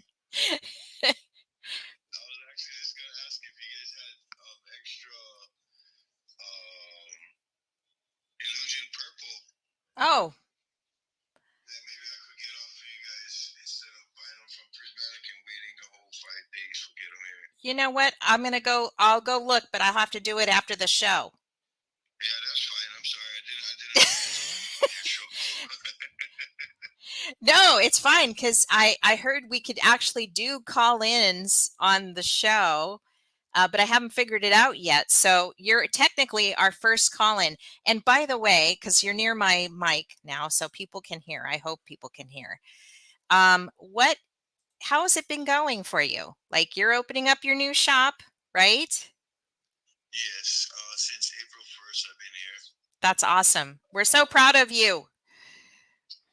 Speaker 1: Oh, you know what? I'll go look, but I'll have to do it after the show.
Speaker 6: Yeah, that's fine. I'm sorry. I didn't your show.
Speaker 1: No, it's fine, because I heard we could actually do call-ins on the show, but I haven't figured it out yet. So you're technically our first call-in. And by the way, because you're near my mic now, so people can hear. I hope people can hear. How has it been going for you? Like, you're opening up your new shop, right?
Speaker 6: Yes, since April 1st, I've been here.
Speaker 1: That's awesome. We're so proud of you.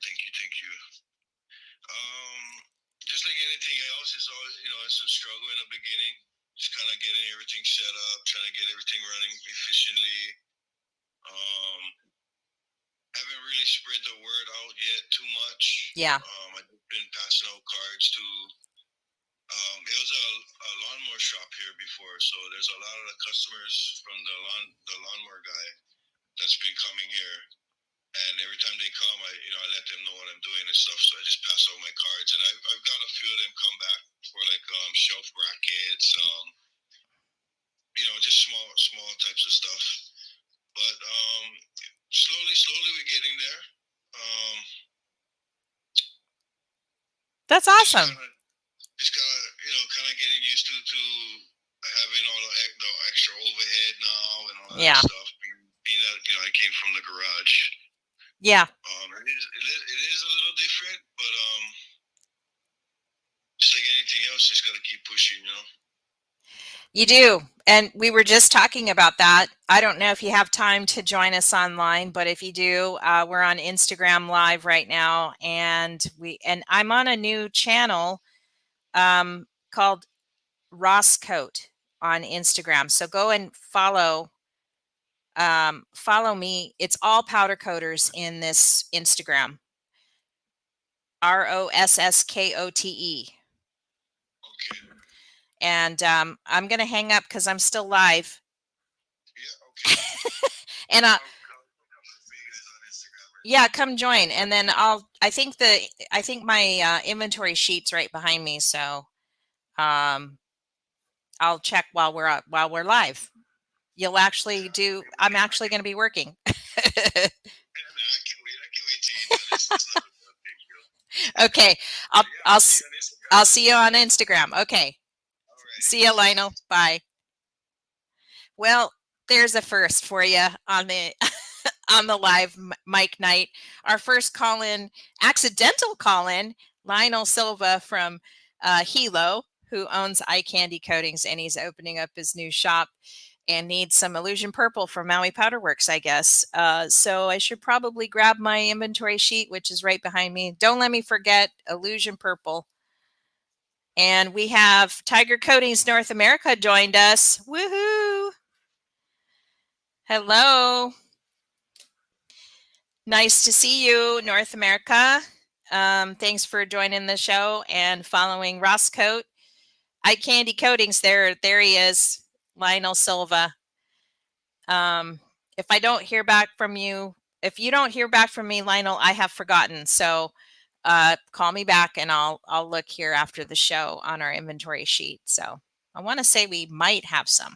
Speaker 6: Thank you, thank you. Just like anything else, it's always, it's a struggle in the beginning. Just kind of getting everything set up, trying to get everything running efficiently. Haven't really spread the word out yet too much.
Speaker 1: Yeah.
Speaker 6: I've been passing out cards to. It was a lawnmower shop here before, so there's a lot of the customers from the lawnmower guy that's been coming here. And every time they come, I let them know what I'm doing and stuff. So I just pass out my cards, and I've got a few of them come back for like shelf brackets, just small types of stuff. But slowly we're getting there.
Speaker 1: That's awesome.
Speaker 6: Just kind of getting used to having all the extra overhead now and all that stuff. Being that I came from the garage.
Speaker 1: Yeah.
Speaker 6: It is a little different, but just like anything else, just got to keep pushing,
Speaker 1: You do. And we were just talking about that. I don't know if you have time to join us online, but if you do, we're on Instagram Live right now, and I'm on a new channel called Ross Coat on Instagram. So go and follow follow me. It's all powder coaters in this Instagram. ROSSKOTE.
Speaker 6: Okay.
Speaker 1: And I'm going to hang up because I'm still live.
Speaker 6: Yeah. Okay.
Speaker 1: And
Speaker 6: I'll look for you guys on Instagram.
Speaker 1: yeah, come join. And then I think my inventory sheet's right behind me. So I'll check while we're live. You'll actually do. I'm actually going to be working.
Speaker 6: I can't wait till you're done. It's not a big deal.
Speaker 1: Okay, I'll see you on Instagram. Okay.
Speaker 6: All right.
Speaker 1: See you, Lionel. Bye. Well, there's a first for you on the on the live mic night. Our first call-in, accidental call-in, Lionel Silva from Hilo, who owns Eye Candy Coatings, and he's opening up his new shop and needs some Illusion Purple from Maui Powder Works, I guess. So I should probably grab my inventory sheet, which is right behind me. Don't let me forget Illusion Purple. And we have Tiger Coatings North America joined us. Woohoo! Hello. Nice to see you, North America. Thanks for joining the show and following Ross Coat. Eye Candy Coatings, there he is, Lionel Silva. If I don't hear back from you, if you don't hear back from me, Lionel, I have forgotten. So call me back and I'll look here after the show on our inventory sheet. So I want to say we might have some.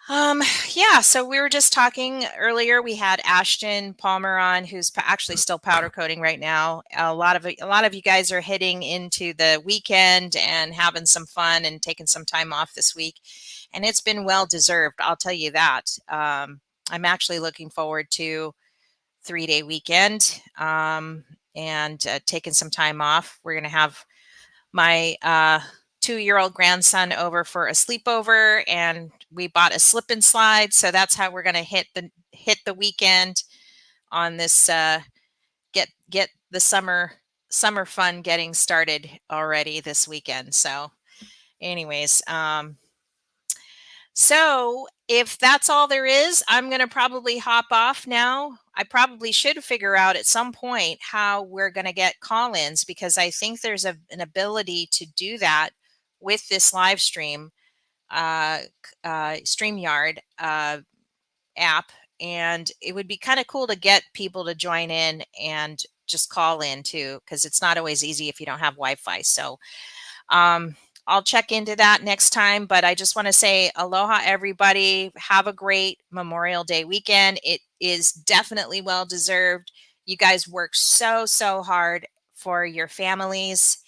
Speaker 1: Yeah, so we were just talking earlier. We had Ashton Palmer on, who's actually still powder coating right now. A lot of you guys are heading into the weekend and having some fun and taking some time off this week, and it's been well deserved. I'll tell you that. I'm actually looking forward to 3-day weekend and taking some time off. We're gonna have my 2-year-old grandson over for a sleepover, and we bought a slip and slide, so that's how we're going to hit the weekend on this get the summer fun getting started already this weekend. So anyways, so if that's all there is, I'm going to probably hop off now. I probably should figure out at some point how we're going to get call-ins, because I think there's an ability to do that with this live stream, StreamYard app. And it would be kind of cool to get people to join in and just call in too, because it's not always easy if you don't have Wi-Fi. So I'll check into that next time, but I just want to say aloha, everybody. Have a great Memorial Day weekend. It is definitely well deserved. You guys work so hard for your families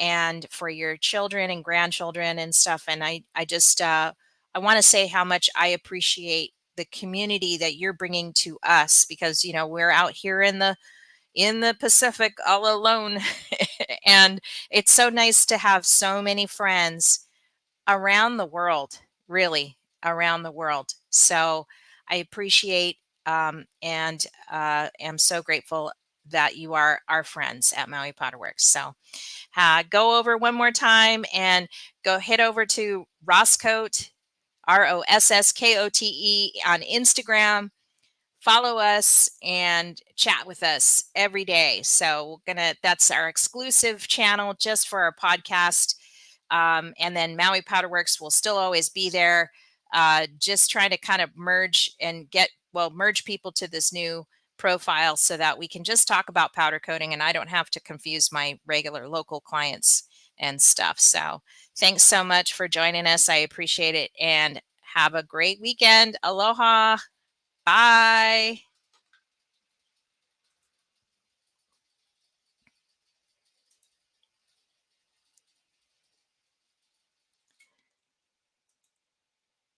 Speaker 1: and for your children and grandchildren and stuff. And I just I want to say how much I appreciate the community that you're bringing to us, because we're out here in the Pacific all alone. And it's so nice to have so many friends around the world, really around the world. So I appreciate and am so grateful that you are our friends at Maui Powder Works. So go over one more time and go head over to Rosscote, ROSSKOTE on Instagram. Follow us and chat with us every day. So that's our exclusive channel just for our podcast. And then Maui Powder Works will still always be there. Just trying to kind of merge people to this new profile so that we can just talk about powder coating and I don't have to confuse my regular local clients and stuff. So thanks so much for joining us. I appreciate it, and have a great weekend. Aloha. Bye.